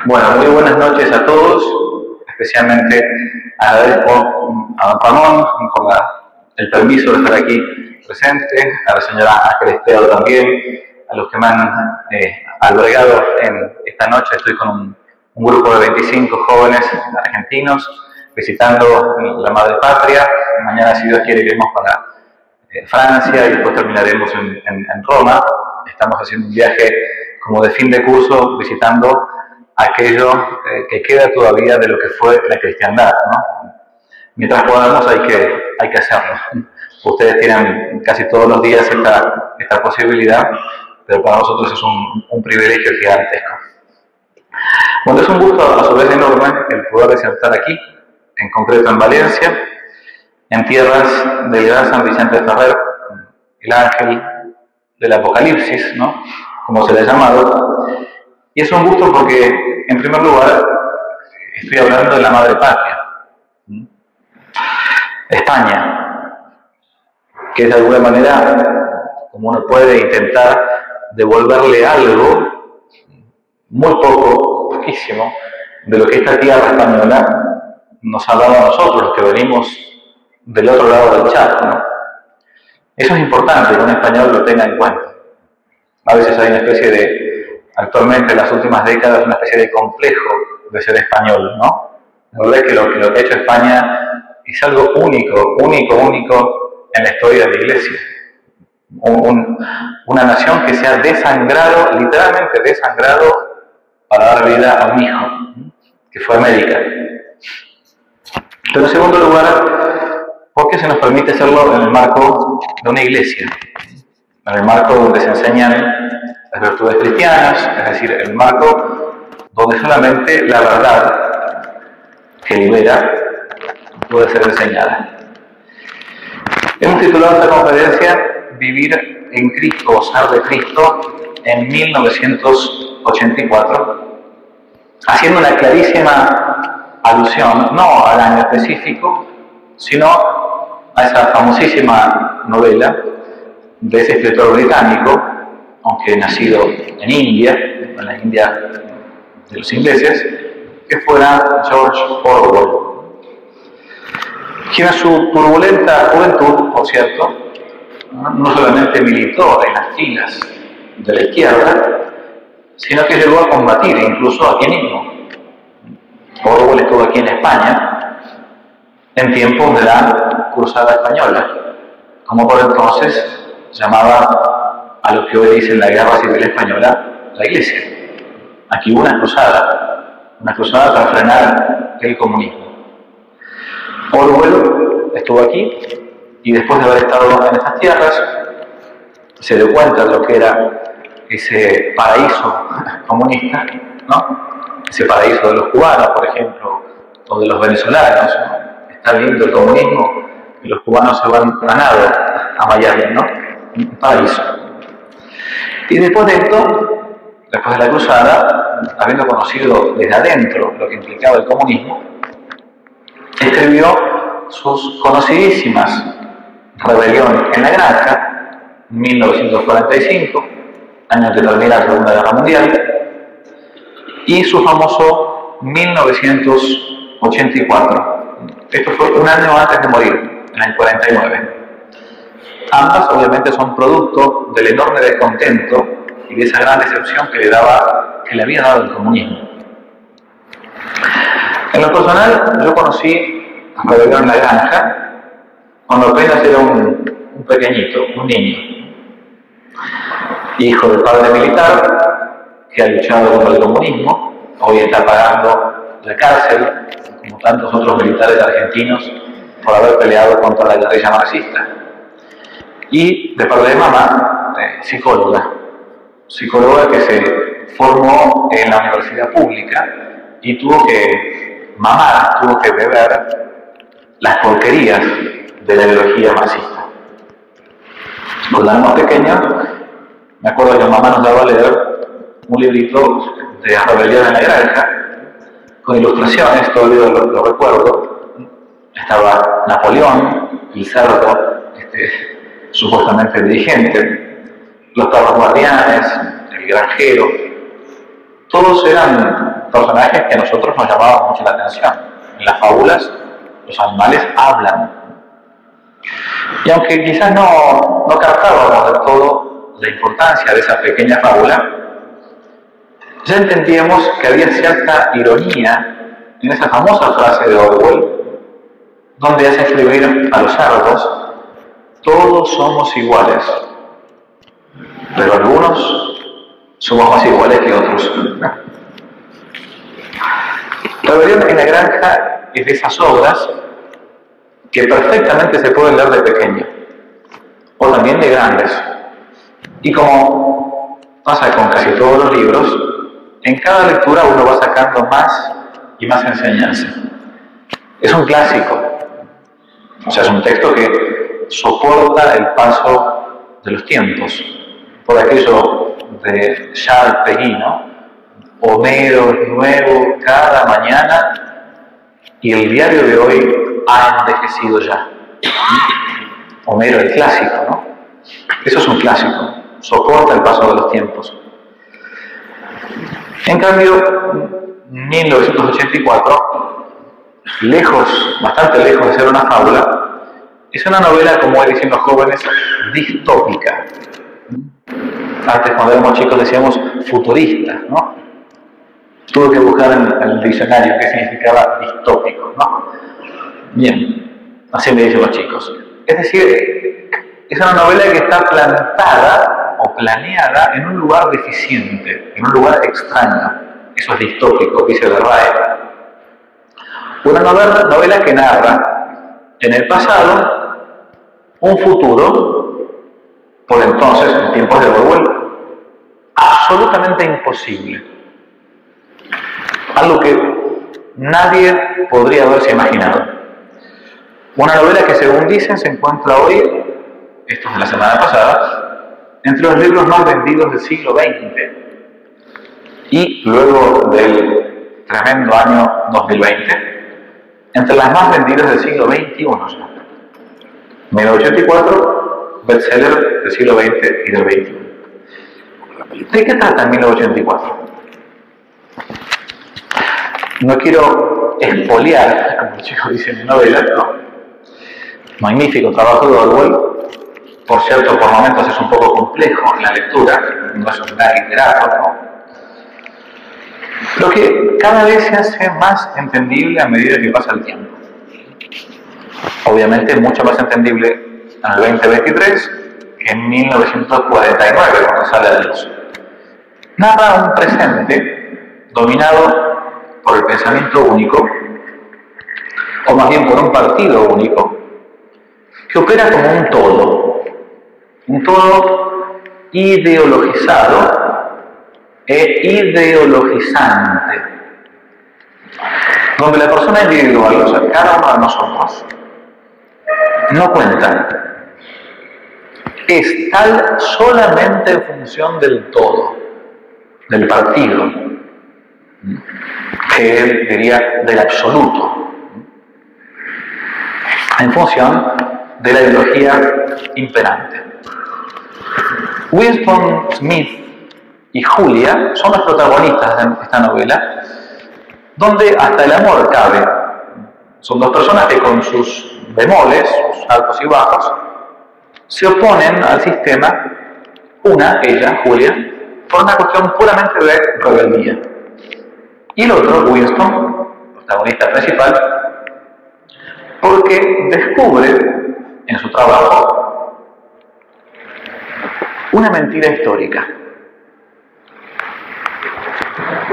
Bueno, muy buenas noches a todos. Especialmente agradezco a don Ramón por el permiso de estar aquí presente, a la señora Ángeles Pedro también, a los que me han albergado en esta noche. Estoy con un grupo de 25 jóvenes argentinos visitando la madre patria. Mañana, si Dios quiere, iremos para Francia y después terminaremos en Roma. Estamos haciendo un viaje como de fin de curso visitando aquello que queda todavía de lo que fue la cristiandad, ¿no? Mientras podamos hay que hacerlo. Ustedes tienen casi todos los días esta posibilidad, pero para nosotros es un privilegio gigantesco. Bueno, es un gusto a su vez enorme el poder desertar aquí, en concreto en Valencia, en tierras del gran San Vicente Ferrer, el ángel del Apocalipsis, ¿no?, como se le ha llamado. Y es un gusto porque, en primer lugar, estoy hablando de la madre patria, España, que es de alguna manera, como uno puede intentar devolverle algo, muy poco, poquísimo, de lo que esta tierra española nos ha dado a nosotros, los que venimos del otro lado del charco, ¿no? Eso es importante que un español lo tenga en cuenta. A veces hay una especie de, actualmente en las últimas décadas, una especie de complejo de ser español, ¿no? La verdad es que lo que ha hecho España es algo único en la historia de la Iglesia. Una nación que se ha desangrado, literalmente desangrado, para dar vida a un hijo, que fue América. Pero en segundo lugar, ¿por qué se nos permite hacerlo en el marco de una iglesia? En el marco donde se enseñan las virtudes cristianas, es decir, el marco donde solamente la verdad que libera puede ser enseñada. Hemos titulado esta conferencia Vivir en Cristo, gozar de Cristo, en 1984, haciendo una clarísima alusión, no al año específico, sino a esa famosísima novela de ese escritor británico, aunque nacido en India, en la India de los ingleses, que fuera George Orwell, quien en su turbulenta juventud, por cierto, no solamente militó en las filas de la izquierda, sino que llegó a combatir incluso aquí mismo. Orwell estuvo aquí en España en tiempos de la Cruzada Española, como por entonces llamaba a lo que hoy dicen la Guerra Civil Española la Iglesia. Aquí hubo una cruzada para frenar el comunismo. Orwell estuvo aquí y después de haber estado en estas tierras se dio cuenta de lo que era ese paraíso comunista, ¿no? Ese paraíso de los cubanos, por ejemplo, o de los venezolanos, ¿no? Está lindo el comunismo y los cubanos se van a nado a Miami, ¿no? Un paraíso. Y después de esto, después de la cruzada, habiendo conocido desde adentro lo que implicaba el comunismo, escribió sus conocidísimas Rebelión en la Granja, 1945, año que termina la Segunda Guerra Mundial, y su famoso 1984. Esto fue un año antes de morir, en el 49. Ambas obviamente son producto del enorme descontento y de esa gran decepción que le había dado el comunismo. En lo personal, yo conocí a Rebelión en la Granja cuando apenas era un pequeñito, un niño, hijo de padre militar que ha luchado contra el comunismo, hoy está pagando la cárcel, como tantos otros militares argentinos, por haber peleado contra la guerrilla marxista. Y de parte de mamá, psicóloga que se formó en la universidad pública y tuvo que beber las porquerías de la ideología marxista. Cuando éramos pequeños, me acuerdo que mamá nos daba a leer un librito de Rebelión en la Granja, con ilustraciones, todavía lo recuerdo. Estaba Napoleón, el cerdo, supuestamente dirigente, los perros guardianes, el granjero. Todos eran personajes que a nosotros nos llamaban mucho la atención. En las fábulas, los animales hablan. Y aunque quizás no captábamos del todo la importancia de esa pequeña fábula, ya entendíamos que había cierta ironía en esa famosa frase de Orwell, donde hace escribir a los cerdos: todos somos iguales, pero algunos somos más iguales que otros. Rebelión en la granja es de esas obras que perfectamente se pueden leer de pequeño, o también de grandes. Y como pasa con casi todos los libros, en cada lectura uno va sacando más y más enseñanza. Es un clásico, o sea, es un texto que soporta el paso de los tiempos. Por aquello de Charles Péguy, ¿no? Homero es nuevo cada mañana y el diario de hoy ha envejecido ya. Homero, el clásico, ¿no? Eso es un clásico, soporta el paso de los tiempos. En cambio, 1984, bastante lejos de ser una fábula, es una novela, como dicen los jóvenes, distópica. Antes, cuando éramos chicos, decíamos futurista, ¿no? Tuve que buscar en el diccionario qué significaba distópico, ¿no? Bien, así me dicen los chicos. Es decir, es una novela que está plantada o planeada en un lugar deficiente, en un lugar extraño. Eso es distópico, dice de RAE. Una novela que narra en el pasado un futuro, por entonces, en tiempos de Orwell, absolutamente imposible. Algo que nadie podría haberse imaginado. Una novela que, según dicen, se encuentra hoy, esto es de la semana pasada, entre los libros más vendidos del siglo XX. Y luego del tremendo año 2020, entre las más vendidas del siglo XXI ya. 1984, bestseller del siglo XX y del XXI. ¿De qué trata 1984? No quiero espoliar, como los chicos dicen en novela, ¿no? Magnífico trabajo de Orwell. Por cierto, por momentos es un poco complejo en la lectura, no es un gran literato, ¿no? Lo que cada vez se hace más entendible a medida que pasa el tiempo. Obviamente mucho más entendible en el 2023 que en 1949, cuando sale a luz. Narra un presente dominado por el pensamiento único, o más bien por un partido único, que opera como un todo ideologizado e ideologizante, donde la persona individual, o sea, cada uno de nosotros, no cuenta, es tal solamente en función del todo, del partido, que él diría del absoluto, en función de la ideología imperante. Winston Smith y Julia son los protagonistas de esta novela, donde hasta el amor cabe. Son dos personas que, con sus bemoles, sus altos y bajos, se oponen al sistema. Ella, Julia, por una cuestión puramente de rebeldía. Y el otro, Winston, protagonista principal, porque descubre en su trabajo una mentira histórica.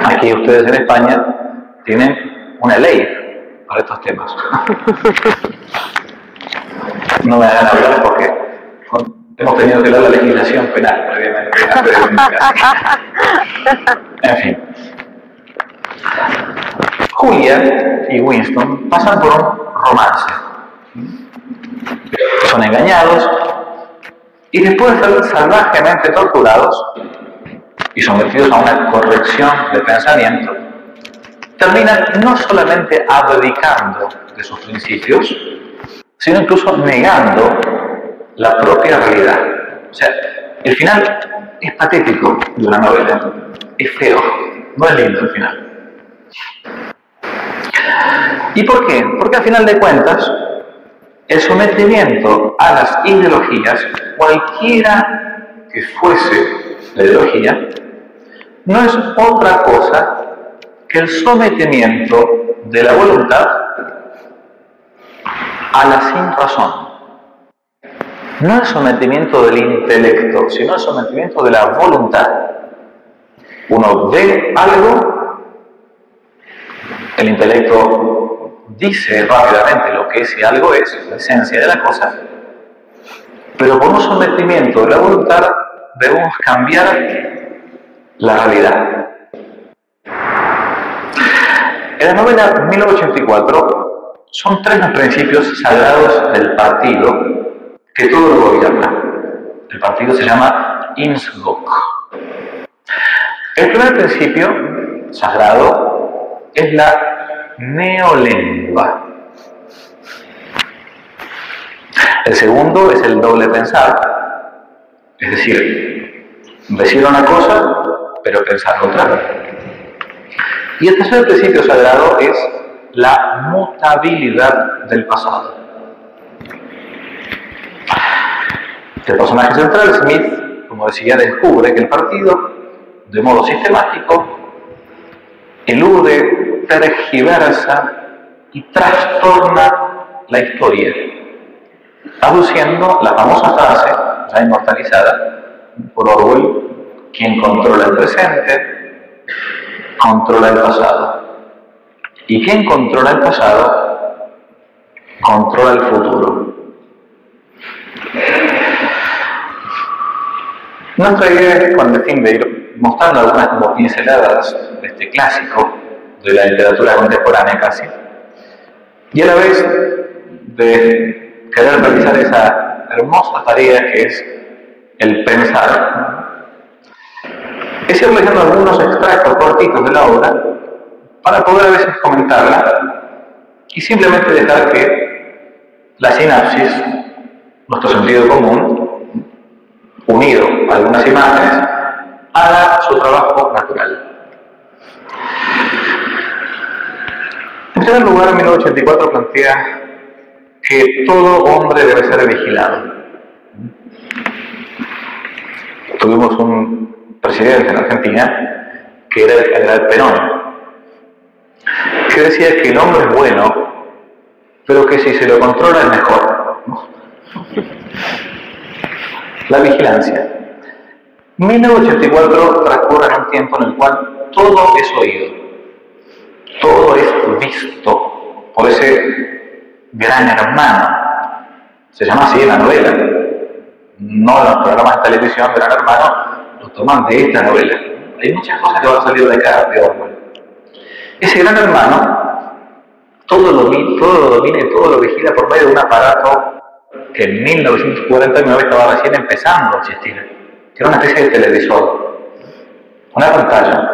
Aquí ustedes en España tienen una ley para estos temas. No me hagan hablar porque hemos tenido que leer la legislación penal previamente. En fin. Julia y Winston pasan por un romance. Son engañados y después de ser salvajemente torturados y sometidos a una corrección de pensamiento, terminan no solamente abdicando de sus principios, sino incluso negando la propia realidad. O sea, el final es patético de la novela, es feo, no es lindo el final. ¿Y por qué? Porque al final de cuentas, el sometimiento a las ideologías, cualquiera que fuese la ideología, no es otra cosa que el sometimiento de la voluntad a la sinrazón. No el sometimiento del intelecto, sino el sometimiento de la voluntad. Uno ve algo, el intelecto dice rápidamente lo que ese algo es, la esencia de la cosa, pero con un sometimiento de la voluntad debemos cambiar la realidad. En la novela 1984 son 3 los principios sagrados del partido que todo lo gobierna. El partido se llama Innsbruck. El primer principio sagrado es la neolengua. El segundo es el doble pensar, es decir, decir una cosa pero pensar otra. Y el tercer principio sagrado es la mutabilidad del pasado. El personaje central, Smith, como decía, descubre que el partido, de modo sistemático, elude, tergiversa y trastorna la historia, aduciendo la famosa frase, ya inmortalizada por Orwell: quien controla el presente, controla el pasado. Y quien controla el pasado, controla el futuro. Nuestra idea es, con el fin de ir mostrando algunas como pinceladas de este clásico de la literatura contemporánea casi, y a la vez de querer realizar esa hermosa tarea que es el pensar, es ir leyendo algunos extractos cortitos de la obra para poder a veces comentarla y simplemente dejar que la sinapsis, nuestro sentido común, unido a algunas imágenes, haga su trabajo natural. En primer lugar, 1984 plantea que todo hombre debe ser vigilado. Tuvimos un presidente en Argentina que era el general Perón, que decía que el hombre es bueno, pero que si se lo controla es mejor. La vigilancia. 1984 transcurre en un tiempo en el cual todo es oído, todo es visto por ese gran hermano. Se llama así en la novela. No los programas de televisión Gran Hermano los toman de esta novela. Hay muchas cosas que van a salir de acá, de Orwell. Ese gran hermano todo lo domina y todo lo vigila por medio de un aparato que en 1949 estaba recién empezando a existir, que era una especie de televisor, una pantalla.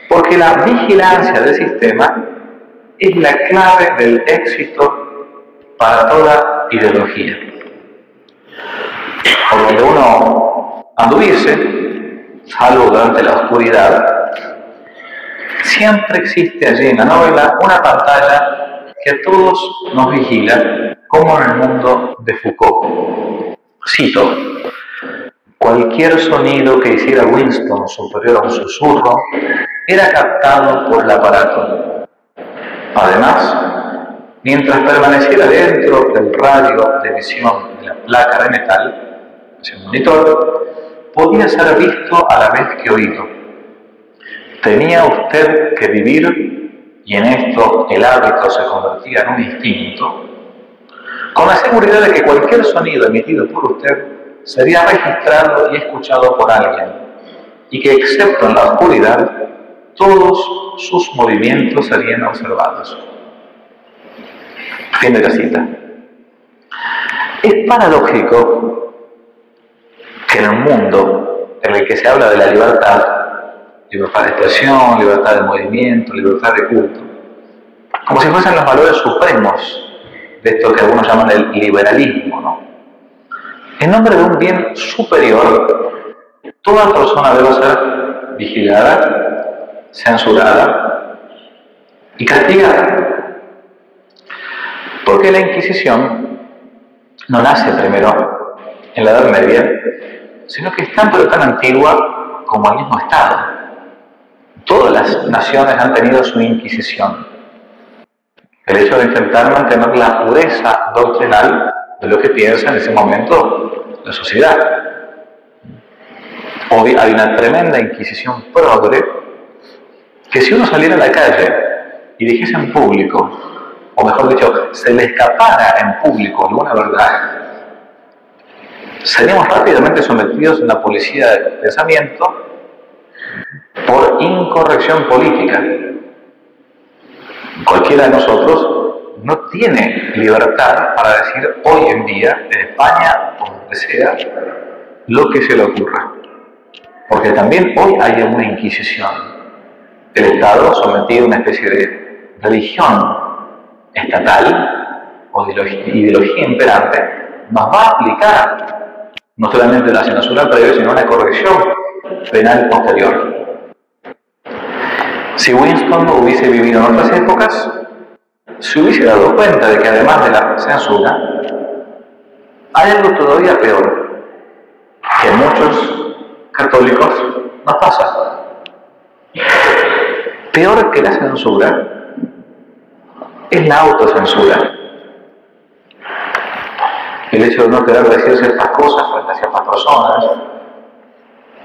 Porque la vigilancia del sistema es la clave del éxito para toda ideología. Por donde uno anduviese, salvo durante la oscuridad, siempre existe allí en la novela una pantalla que a todos nos vigila, como en el mundo de Foucault. Cito: cualquier sonido que hiciera Winston superior a un susurro era captado por el aparato. Además, mientras permaneciera dentro del radio de emisión de la placa de metal, ese monitor, podía ser visto a la vez que oído. Tenía usted que vivir, y en esto el hábito se convertía en un instinto, con la seguridad de que cualquier sonido emitido por usted sería registrado y escuchado por alguien, y que excepto en la oscuridad, todos sus movimientos serían observados. Fin de la cita. Es paradójico que en un mundo en el que se habla de la libertad de expresión, libertad de movimiento, libertad de culto, como si fuesen los valores supremos de esto que algunos llaman el liberalismo, ¿no? En nombre de un bien superior, toda persona debe ser vigilada, censurada, y castigada. Porque la Inquisición no nace primero en la Edad Media, sino que es tan pero tan antigua como el mismo Estado. Todas las naciones han tenido su Inquisición. El hecho de intentar mantener la pureza doctrinal de lo que piensa en ese momento la sociedad. Hoy hay una tremenda Inquisición progre que si uno saliera a la calle y dijese en público, o mejor dicho, se le escapara en público alguna verdad, seríamos rápidamente sometidos a una policía de pensamiento por incorrección política. Cualquiera de nosotros no tiene libertad para decir hoy en día, en España o donde sea, lo que se le ocurra. Porque también hoy hay una Inquisición. El Estado sometido a una especie de religión estatal o ideología imperante nos va a aplicar no solamente la censura previa, sino una corrección penal posterior. Si Winston hubiese vivido en otras épocas, se hubiese dado cuenta de que además de la censura, hay algo todavía peor, que muchos católicos nos pasa. Peor que la censura es la autocensura. El hecho de no querer decir ciertas cosas frente a ciertas personas,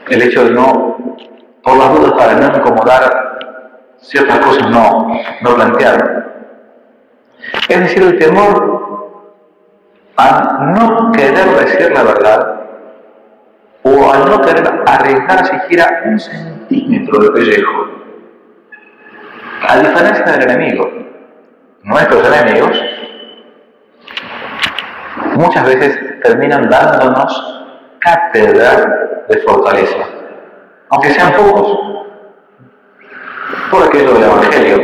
el hecho de no, por las dudas para no incomodar, ciertas cosas no plantear. Es decir, el temor a no querer decir la verdad o a no querer arriesgar siquiera un centímetro de pellejo. A diferencia del enemigo, nuestros enemigos muchas veces terminan dándonos cátedra de fortaleza, aunque sean pocos. Por aquello del Evangelio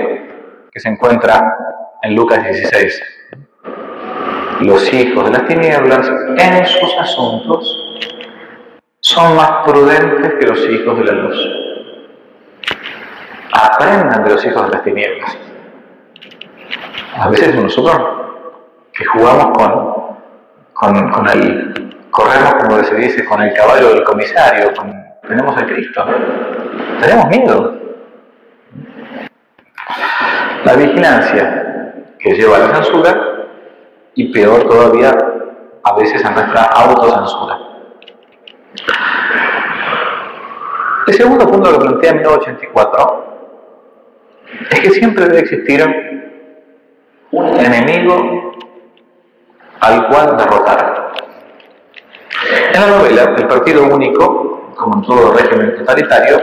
que se encuentra en Lucas 16. Los hijos de las tinieblas en sus asuntos son más prudentes que los hijos de la luz. Aprendan de los hijos de las tinieblas. A veces nosotros que jugamos con el, corremos como se dice, con el caballo del comisario, tenemos a Cristo, tenemos miedo. La vigilancia que lleva a la censura y peor todavía a veces a nuestra autocensura. El segundo punto que plantea en 1984 es que siempre debe existir un enemigo al cual derrotar. En la novela, el partido único, como en todo régimen totalitario,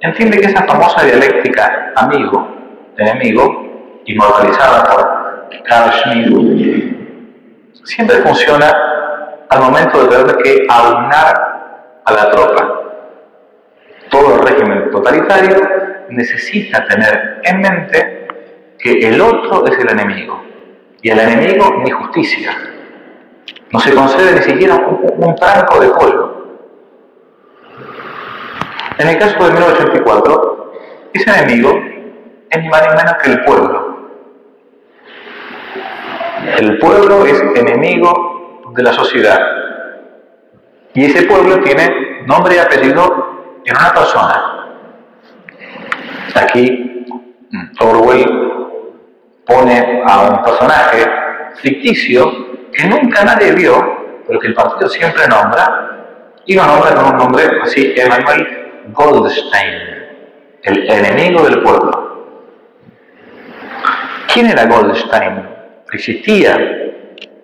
entiende que esa famosa dialéctica amigo-enemigo, inmortalizada por Carl Schmitt, siempre funciona al momento de tener que aunar a la tropa. Todo régimen totalitario necesita tener en mente que el otro es el enemigo, y al enemigo ni justicia. No se concede ni siquiera un tranco de pollo. En el caso de 1984, ese enemigo es ni más ni menos que el pueblo. El pueblo es enemigo de la sociedad. Y ese pueblo tiene nombre y apellido en una persona. Aquí Orwell pone a un personaje ficticio que nunca nadie vio, pero que el partido siempre nombra, y lo nombra con un nombre así, Emanuel Goldstein, el enemigo del pueblo. ¿Quién era Goldstein? Existía.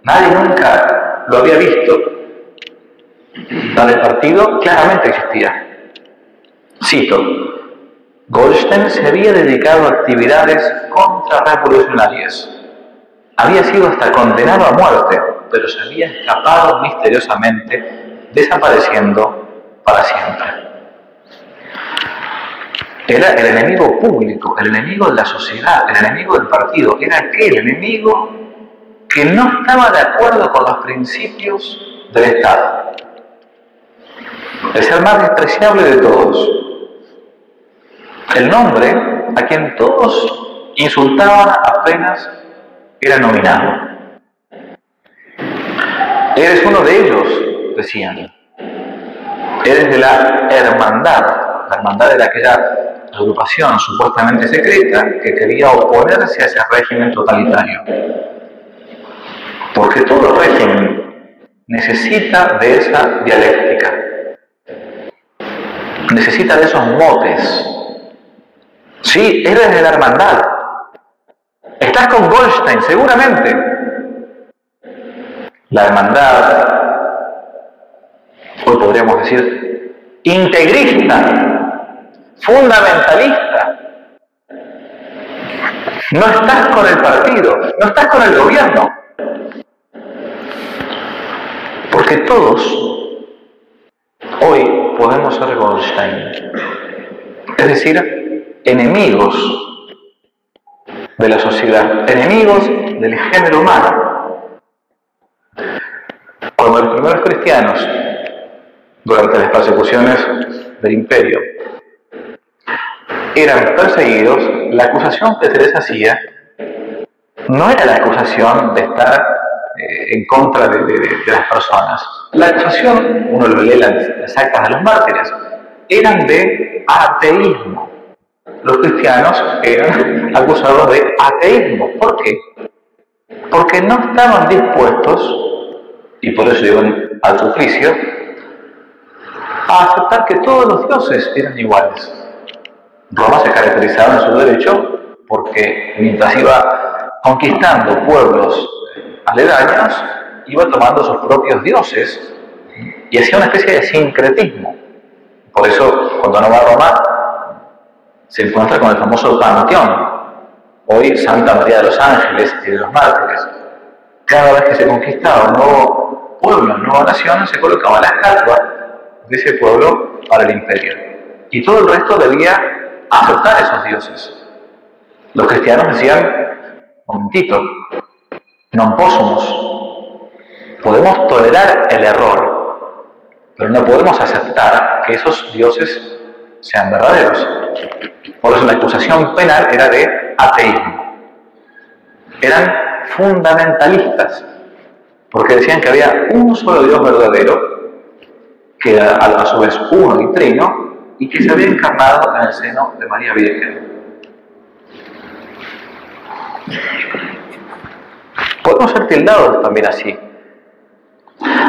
Nadie nunca lo había visto. Para el partido claramente existía. Cito: Goldstein se había dedicado a actividades contrarrevolucionarias. Había sido hasta condenado a muerte, pero se había escapado misteriosamente, desapareciendo para siempre. Era el enemigo público, el enemigo de la sociedad, el enemigo del partido. Era aquel enemigo que no estaba de acuerdo con los principios del Estado. El ser más despreciable de todos. El nombre a quien todos insultaban apenas era nominado. Eres uno de ellos, decían. Eres de la hermandad era aquella agrupación supuestamente secreta que quería oponerse a ese régimen totalitario. Porque todo régimen necesita de esa dialéctica, necesita de esos motes. Sí, eres de la hermandad. Estás con Goldstein, seguramente. La hermandad, hoy podríamos decir, integrista, fundamentalista. No estás con el partido, no estás con el gobierno. Porque todos hoy podemos ser Goldstein. Es decir, enemigos de la sociedad, enemigos del género humano. Cuando los primeros cristianos, durante las persecuciones del imperio, eran perseguidos, la acusación que se les hacía no era la acusación de estar en contra de las personas. La acusación, uno lo lee las actas de los mártires, eran de ateísmo. Los cristianos eran acusados de ateísmo. ¿Por qué? Porque no estaban dispuestos, y por eso iban al suplicio, a aceptar que todos los dioses eran iguales. Roma se caracterizaba en su derecho porque mientras iba conquistando pueblos aledaños, iba tomando sus propios dioses y hacía una especie de sincretismo. Por eso, cuando uno va a Roma, se encuentra con el famoso Panteón, hoy Santa María de los Ángeles y de los Mártires. Cada vez que se conquistaba un nuevo pueblo, una nueva nación, se colocaba la estatua de ese pueblo para el imperio. Y todo el resto debía aceptar esos dioses. Los cristianos decían, momentito, non possumus. Podemos tolerar el error, pero no podemos aceptar que esos dioses sean verdaderos. Por eso la acusación penal era de ateísmo. Eran fundamentalistas, porque decían que había un solo Dios verdadero, que era a su vez uno y trino, y que se había encarnado en el seno de María Virgen. Podemos ser tildados también así.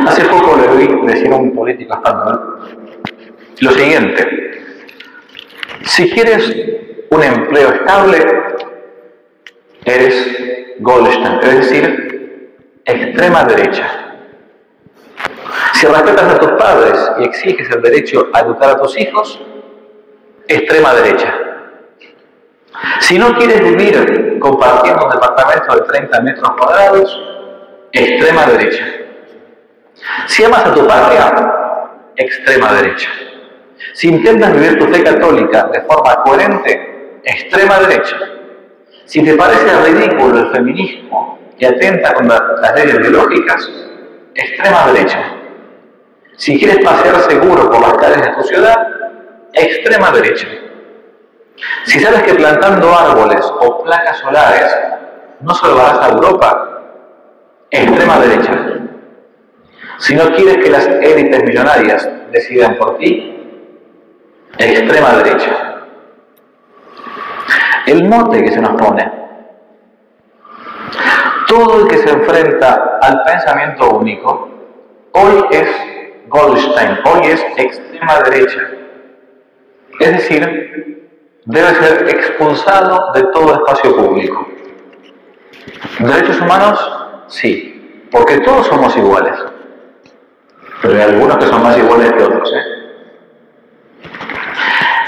Hace poco le oí decir a un político español lo siguiente: si quieres un empleo estable, eres Goldstein, es decir, extrema derecha. Si respetas a tus padres y exiges el derecho a educar a tus hijos, extrema derecha. Si no quieres vivir compartiendo un departamento de 30 metros cuadrados, extrema derecha. Si amas a tu patria, extrema derecha. Si intentas vivir tu fe católica de forma coherente, extrema derecha. Si te parece ridículo el feminismo que atenta contra las leyes biológicas, extrema derecha. Si quieres pasear seguro por las calles de tu ciudad, extrema derecha. Si sabes que plantando árboles o placas solares no salvarás a Europa, extrema derecha. Si no quieres que las élites millonarias decidan por ti, extrema derecha. El mote que se nos pone. Todo el que se enfrenta al pensamiento único, hoy es Goldstein, hoy es extrema derecha. Es decir, debe ser expulsado de todo espacio público. ¿Derechos humanos? Sí, porque todos somos iguales. Pero hay algunos que son más iguales que otros.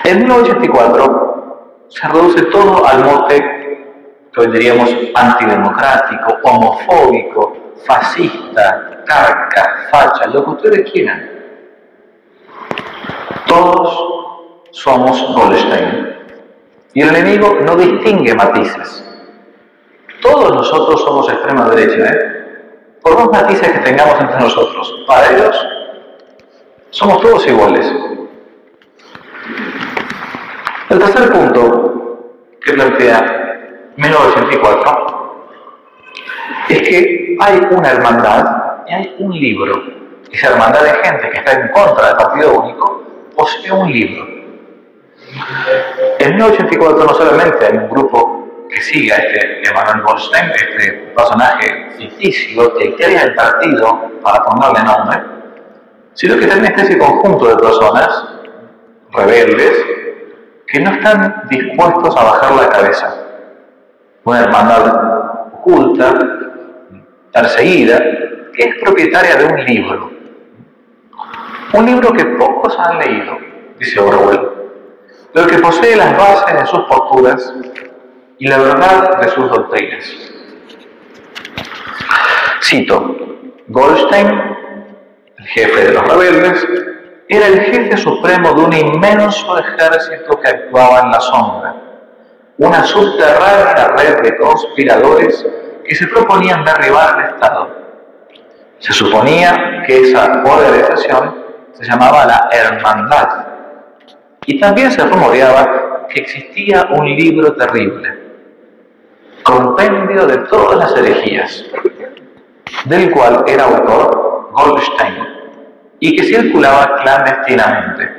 En 1984 se reduce todo al mote que hoy diríamos antidemocrático, homofóbico, fascista, carca, facha, lo que ustedes quieran. Todos somos Goldstein. Y el enemigo no distingue matices. Todos nosotros somos extrema derecha, por más matices que tengamos entre nosotros. Para ellos, somos todos iguales. El tercer punto que plantea 1984, es que hay una hermandad y hay un libro. Esa hermandad de gente que está en contra del partido único posee un libro. En 1984 no solamente hay un grupo que sigue a este Emanuel Goldstein, este personaje ficticio que crea el partido para ponerle nombre, sino que también está ese conjunto de personas rebeldes que no están dispuestos a bajar la cabeza. Una hermandad oculta, perseguida, que es propietaria de un libro. Un libro que pocos han leído, dice Orwell, pero que posee las bases de sus posturas y la verdad de sus doctrinas. Cito, Goldstein, el jefe de los rebeldes, era el jefe supremo de un inmenso ejército que actuaba en la sombra, una subterránea red de conspiradores que se proponían derribar el Estado. Se suponía que esa organización se llamaba la Hermandad, y también se rumoreaba que existía un libro terrible, compendio de todas las herejías, del cual era autor Goldstein, y que circulaba clandestinamente.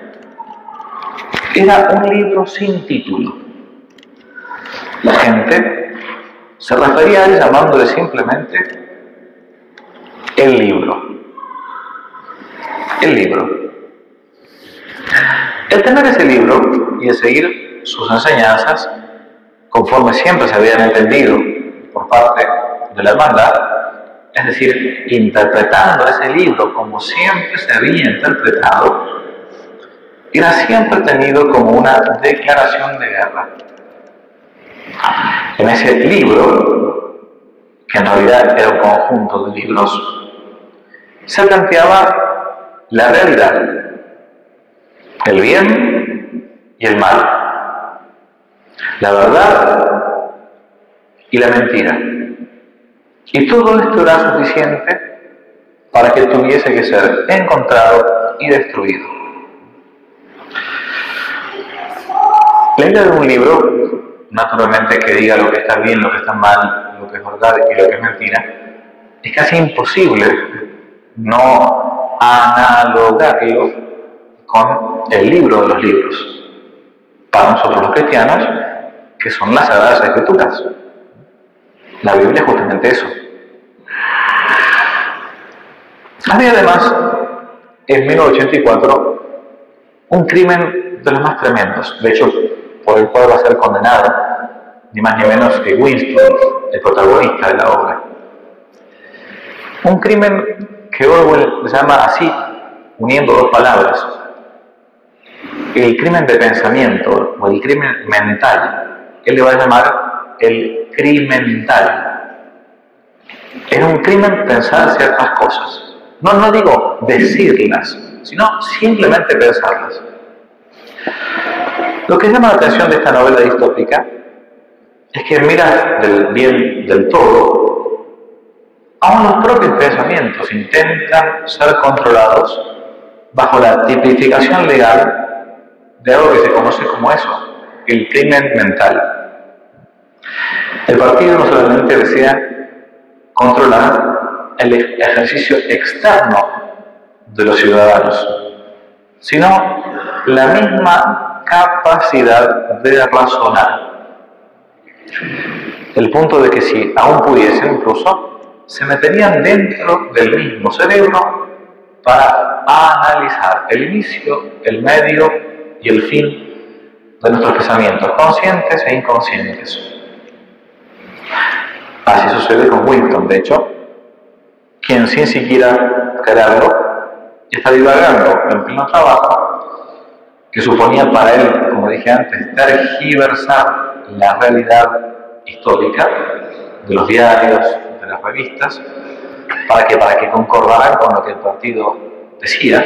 Era un libro sin título. La gente se refería a él llamándole simplemente el libro. El libro. El tener ese libro y el seguir sus enseñanzas, conforme siempre se habían entendido por parte de la hermandad, es decir, interpretando ese libro como siempre se había interpretado, era siempre tenido como una declaración de guerra. En ese libro, que en realidad era un conjunto de libros, se planteaba la realidad, el bien y el mal, la verdad y la mentira. Y todo esto era suficiente para que tuviese que ser encontrado y destruido. La idea de un libro, naturalmente, que diga lo que está bien, lo que está mal, lo que es verdad y lo que es mentira, es casi imposible no analogarlo con el libro de los libros. Para nosotros los cristianos, que son las Sagradas Escrituras. La Biblia es justamente eso. Había además, en 1984, un crimen de los más tremendos, de hecho, por el cual va a ser condenado, ni más ni menos que Winston, el protagonista de la obra. Un crimen que Orwell llama así, uniendo dos palabras: el crimen de pensamiento o el crimen mental. Él le va a llamar el crimental. Era un crimen pensar ciertas cosas. No digo decirlas, sino simplemente pensarlas. Lo que llama la atención de esta novela distópica es que mira del bien del todo, aún los propios pensamientos intentan ser controlados bajo la tipificación legal de algo que se conoce como eso, el crimen mental. El partido no solamente desea controlar el ejercicio externo de los ciudadanos, sino la misma capacidad de razonar. El punto de que si aún pudiesen, incluso, se meterían dentro del mismo cerebro para analizar el inicio, el medio y el fin de nuestros pensamientos, conscientes e inconscientes. Así sucede con Winston, de hecho, quien sin siquiera quererlo está divagando en pleno trabajo que suponía para él, como dije antes, tergiversar la realidad histórica de los diarios, de las revistas, para que concordaran con lo que el partido decía.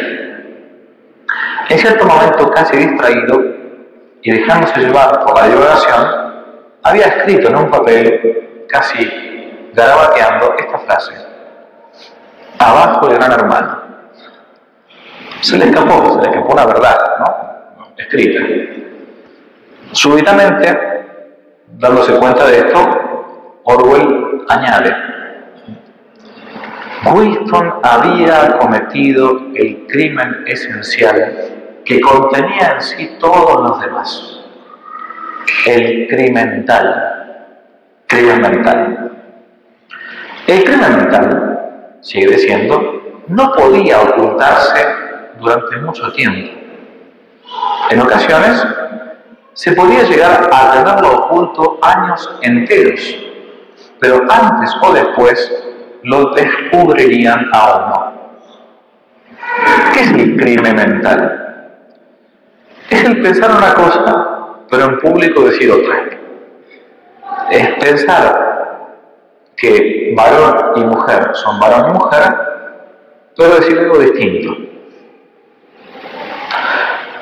En cierto momento, casi distraído y dejándose llevar por la divagación, había escrito en un papel, casi garabateando, esta frase: abajo el gran hermano. Se le escapó una verdad, ¿no? Escrita. Súbitamente, Dándose cuenta de esto, Orwell añade: Winston había cometido el crimen esencial que contenía en sí todos los demás. El crimen mental. El crimen mental, sigue diciendo, no podía ocultarse durante mucho tiempo. En ocasiones, se podía llegar a tenerlo oculto años enteros, pero antes o después lo descubrirían a uno. ¿Qué es el crimen mental? Es el pensar una cosa, pero en público decir otra. Es pensar que varón y mujer son varón y mujer, pero decir algo distinto.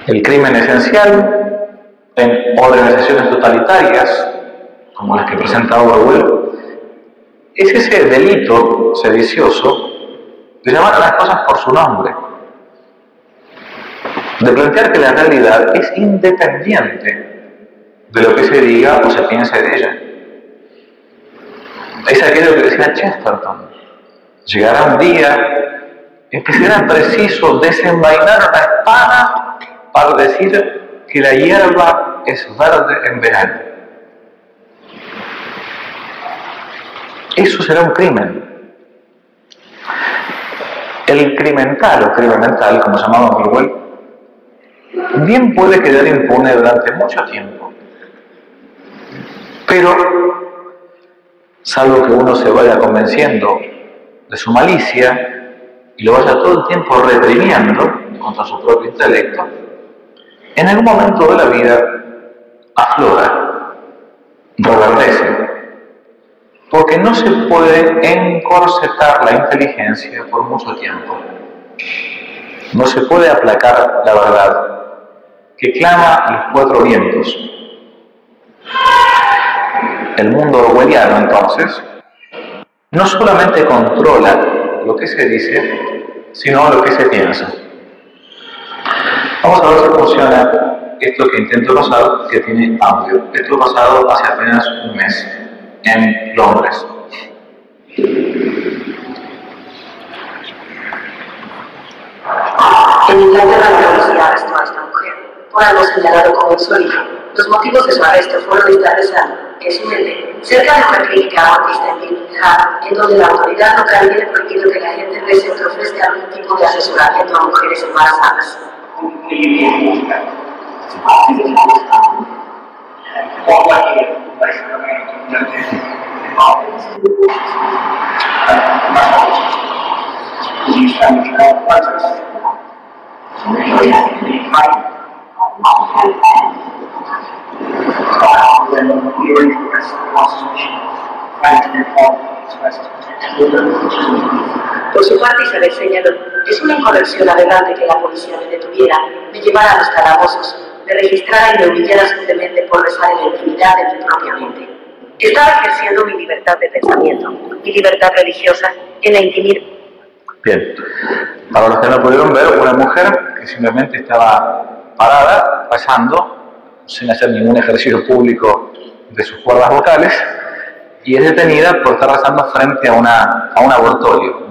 El crimen esencial en organizaciones totalitarias, como las que presenta Orwell, es ese delito sedicioso de llamar a las cosas por su nombre, de plantear que la realidad es independiente de lo que se diga o se piense de ella. Es aquello que decía Chesterton: llegará un día en que será preciso desenvainar una espada para decir que la hierba es verde en verano. Eso será un crimen. El crimental o crimen mental, como llamaba Orwell, bien puede quedar impune durante mucho tiempo. Pero, salvo que uno se vaya convenciendo de su malicia y lo vaya todo el tiempo reprimiendo contra su propio intelecto, en algún momento de la vida aflora, reverdece, porque no se puede encorsetar la inteligencia por mucho tiempo. No se puede aplacar la verdad que clama a los cuatro vientos. El mundo orwelliano, entonces, no solamente controla lo que se dice, sino lo que se piensa. Vamos a ver si funciona esto que intento pasar, que tiene audio. Esto pasado hace apenas un mes en Londres. En Inglaterra la policía arrestó a esta mujer por algo señalado como un origen. Los motivos de su arresto fueron estar rezando, en su mente, cerca de una clínica abortista en Birmingham, en donde la autoridad local tiene prohibido que la gente rece o que ofrezca algún tipo de asesoramiento a mujeres embarazadas. Por su parte, Isabel señaló: es una incorrección adelante que la policía me detuviera, me llevara a los calabozos, me registrara y me humillara suavemente por rezar en la intimidad de mi propia mente. Estaba ejerciendo mi libertad de pensamiento, mi libertad religiosa, en la intimidad. Bien, para los que no pudieron ver, una mujer que simplemente estaba parada, rezando, sin hacer ningún ejercicio público de sus cuerdas vocales, y es detenida por estar rezando frente a un abortorio.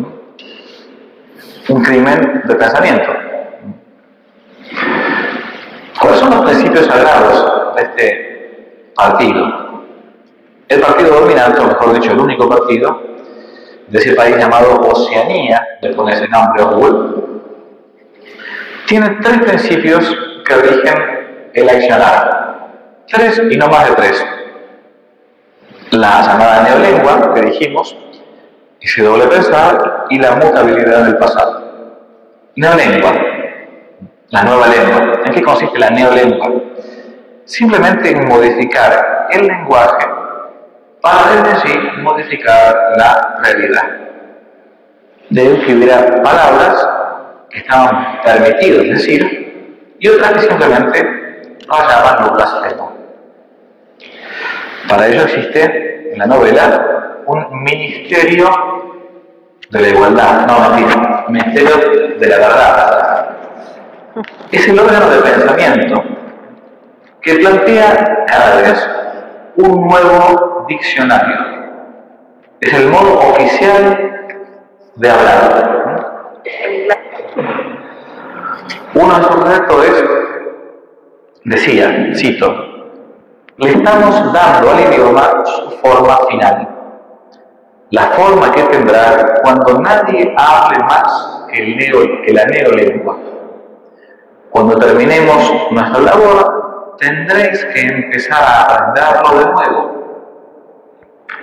Un crimen de pensamiento. ¿Cuáles son los principios sagrados de este partido? El partido dominante, o mejor dicho, el único partido de ese país llamado Oceanía, le pone ese nombre Orwell, tiene tres principios que rigen el accionar. Tres y no más de tres. La llamada neolengua, que dijimos, ese doble pensar, y la mutabilidad del pasado. Neolengua, la nueva lengua. ¿En qué consiste la neolengua? Simplemente en modificar el lenguaje para desde sí modificar la realidad. De ahí que hubiera palabras que estaban permitidos decir y otras que simplemente no llaman lo blasfemo. Para ello existe en la novela un ministerio de la igualdad, no mentira, ministerio de la verdad. Es el órgano de pensamiento que plantea cada vez un nuevo diccionario. Es el modo oficial de hablar. Uno de sus redactores decía, cito, le estamos dando al idioma su forma final, la forma que tendrá cuando nadie hable más que la neolengua. Cuando terminemos nuestra labor, tendréis que empezar a aprenderlo de nuevo.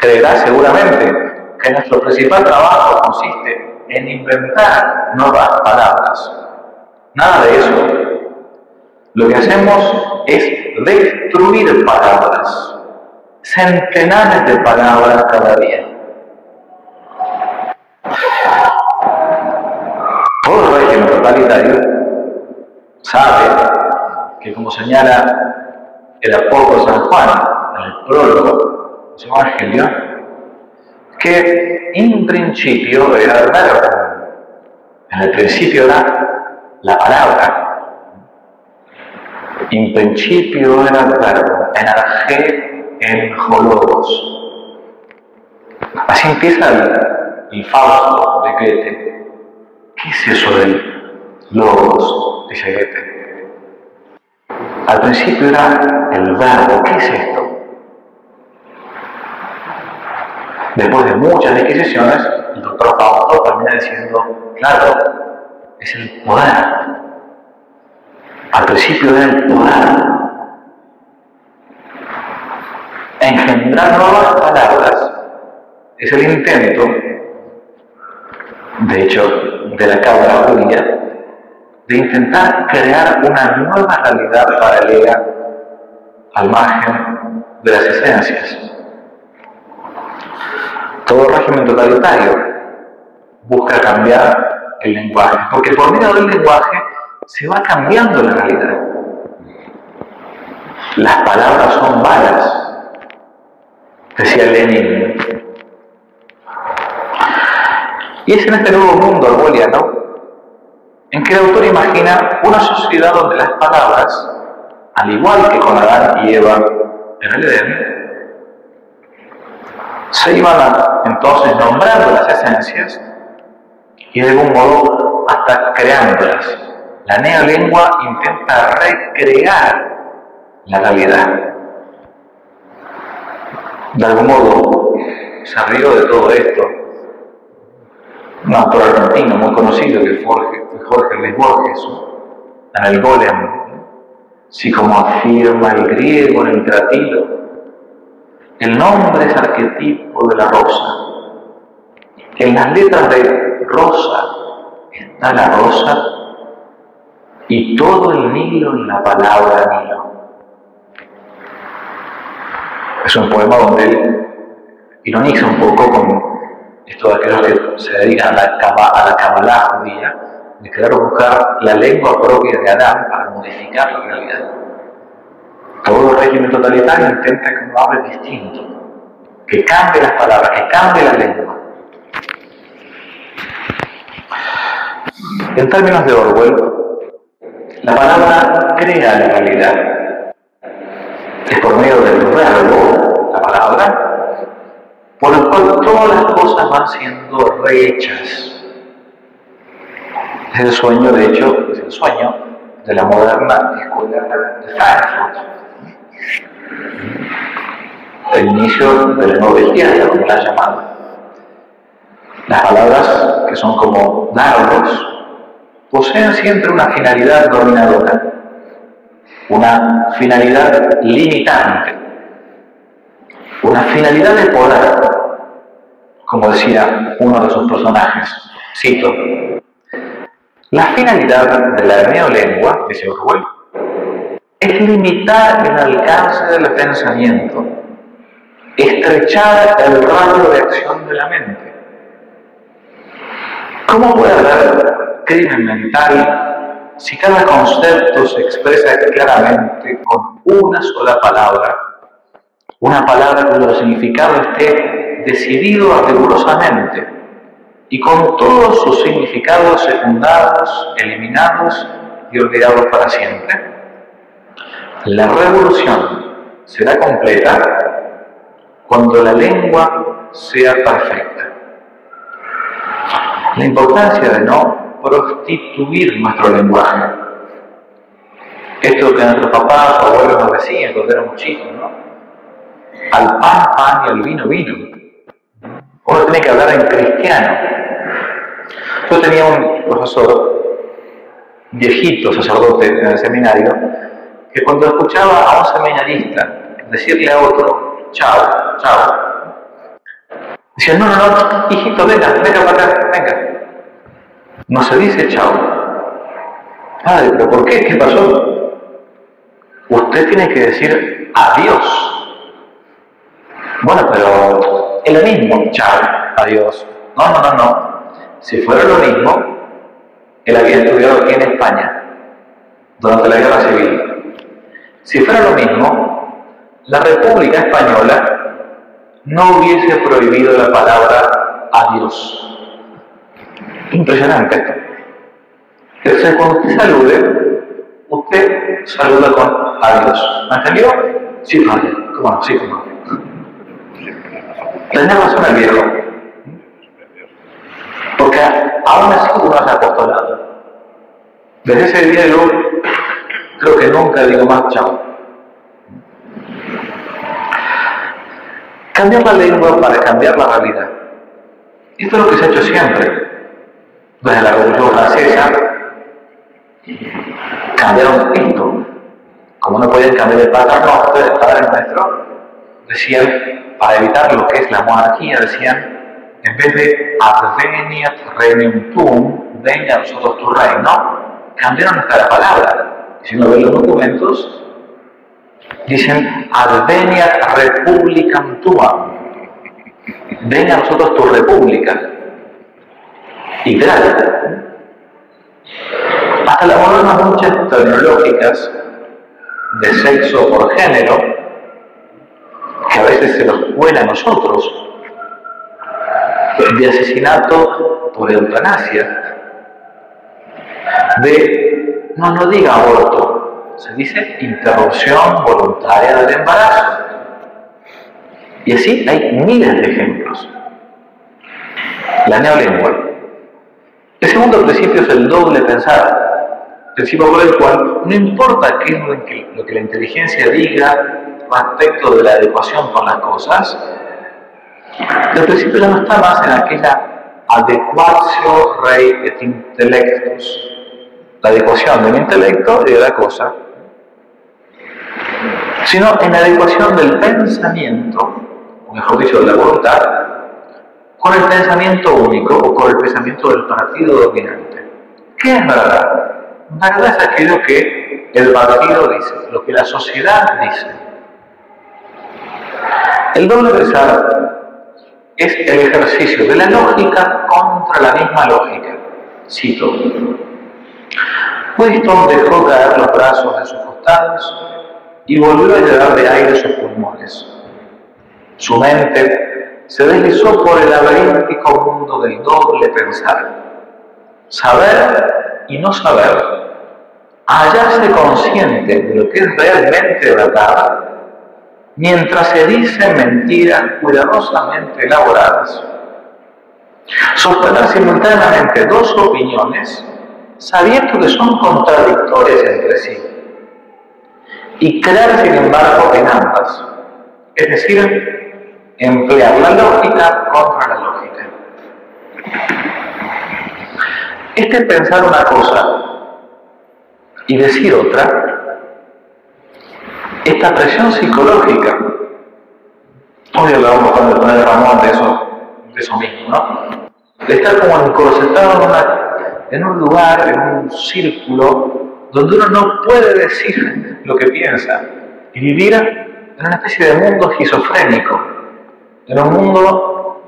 Creerás seguramente que nuestro principal trabajo consiste en inventar nuevas palabras. Nada de eso. Lo que hacemos es destruir palabras, centenares de palabras cada día. Todo régimen totalitario sabe que, como señala el apóstol San Juan en el prólogo de su Evangelio, que en principio era el verbo, en el principio era la palabra. En principio era el verbo, en arge, en hologos. Así empieza el Fausto de Goethe. ¿Qué es eso del logos? Dice Goethe. Al principio era el verbo. ¿Qué es esto? Después de muchas disquisiciones, el doctor Fausto termina diciendo, claro, es el poder. Al principio era el poder. Engendrar nuevas palabras es el intento, de hecho, de la cabra judía, de intentar crear una nueva realidad paralela al margen de las esencias. Todo régimen totalitario busca cambiar el lenguaje, porque por medio del lenguaje se va cambiando la realidad. Las palabras son balas, decía Lenin. Y es en este nuevo mundo orwelliano en que el autor imagina una sociedad donde las palabras, al igual que con Adán y Eva en el Edén, se iban entonces nombrando las esencias y de algún modo hasta creándolas. La neolengua intenta recrear la realidad. De algún modo se rió de todo esto un autor argentino muy conocido que fue Jorge Luis Borges, en el Golem, si como afirma el griego en el Tratilo, el nombre es arquetipo de la rosa. En las letras de rosa está la rosa y todo el Nilo en la palabra Nilo. Es un poema donde él ironiza un poco con esto de aquellos que se dedican a la Kabbalah judía, de querer buscar la lengua propia de Adán para modificar la realidad. Todo régimen totalitario intenta que uno hable distinto, que cambie las palabras, que cambie la lengua. En términos de Orwell, la palabra crea la realidad. Es por medio del verbo, la palabra, por el cual todas las cosas van siendo rehechas. Es el sueño, de hecho, es el sueño de la moderna escuela de Frankfurt. El inicio de la nueva izquierda, como la han llamado. Las palabras, que son como dardos, poseen siempre una finalidad dominadora, una finalidad limitante, una finalidad de poder, como decía uno de sus personajes. Cito: la finalidad de la neolengua, dice Orwell, es limitar el alcance del pensamiento, estrechar el radio de acción de la mente. ¿Cómo puede haber crimen mental si cada concepto se expresa claramente con una sola palabra, una palabra cuyo significado esté decidido rigurosamente y con todos sus significados secundados, eliminados y olvidados para siempre? La revolución será completa cuando la lengua sea perfecta. La importancia de no prostituir nuestro lenguaje. Esto que nuestros papás o abuelos nos decían cuando éramos chicos, ¿no? Al pan, pan y al vino, vino. Uno tiene que hablar en cristiano. Yo tenía un profesor, viejito sacerdote en el seminario, que cuando escuchaba a un seminarista decirle a otro, chao, chao, decía, no, hijito, venga para acá, venga. No se dice chao. Padre, ¿pero por qué? ¿Qué pasó? Usted tiene que decir adiós. Bueno, pero es lo mismo, chao, adiós. No. Si fuera lo mismo, él había estudiado aquí en España, durante la Guerra Civil. Si fuera lo mismo, la República Española no hubiese prohibido la palabra adiós. Impresionante esto. Entonces, cuando usted salude, usted saluda con adiós. ¿Me entendió? Sí, padre. ¿Cómo no? Sí, cómo no. Tenía razón el viejo. Porque aún así uno se ha apostolado. Desde ese día yo creo que nunca digo más chao. Cambiar la lengua para cambiar la realidad. Esto es lo que se ha hecho siempre. Desde la Revolución Francesa cambiaron esto. Como no podían cambiar el Paternoster, el Padre Nuestro, decían, para evitar lo que es la monarquía, decían, en vez de adveniat regnum tuum, venga a nosotros tu reino, cambiaron hasta la palabra. Si uno ve los documentos, dicen adveniat republicam tuam, venga a nosotros tu república. Literal. Hasta la moderna muchas tecnológicas de sexo por género, que a veces se nos cuela a nosotros, de asesinato por eutanasia, de, no diga aborto, se dice interrupción voluntaria del embarazo. Y así hay miles de ejemplos. La neolengua. El segundo principio es el doble pensar, principio por el cual no importa qué es lo que la inteligencia diga respecto de la adecuación con las cosas, el principio ya no está más en aquella adequatio rei et intellectus, la adecuación del intelecto y de la cosa, sino en la adecuación del pensamiento, o mejor dicho, de la voluntad, con el pensamiento único o con el pensamiento del partido dominante. ¿Qué es verdad? Verdad es aquello que el partido dice, lo que la sociedad dice. El doble pensar es el ejercicio de la lógica contra la misma lógica. Cito. Winston dejó caer los brazos de sus costados y volvió a llenar de aire sus pulmones. Su mente se deslizó por el laberíntico mundo del doble pensar. Saber y no saber, hallarse consciente de lo que es realmente verdad, mientras se dicen mentiras cuidadosamente elaboradas. Sostener simultáneamente dos opiniones, sabiendo que son contradictorias entre sí, y creer sin embargo en ambas, es decir, emplear la lógica contra la lógica. Este es pensar una cosa y decir otra, esta presión psicológica. Hoy hablábamos con el padre Ramón de eso mismo, ¿no? De estar como encorsetado en un lugar, en un círculo, donde uno no puede decir lo que piensa y vivir en una especie de mundo esquizofrénico, en un mundo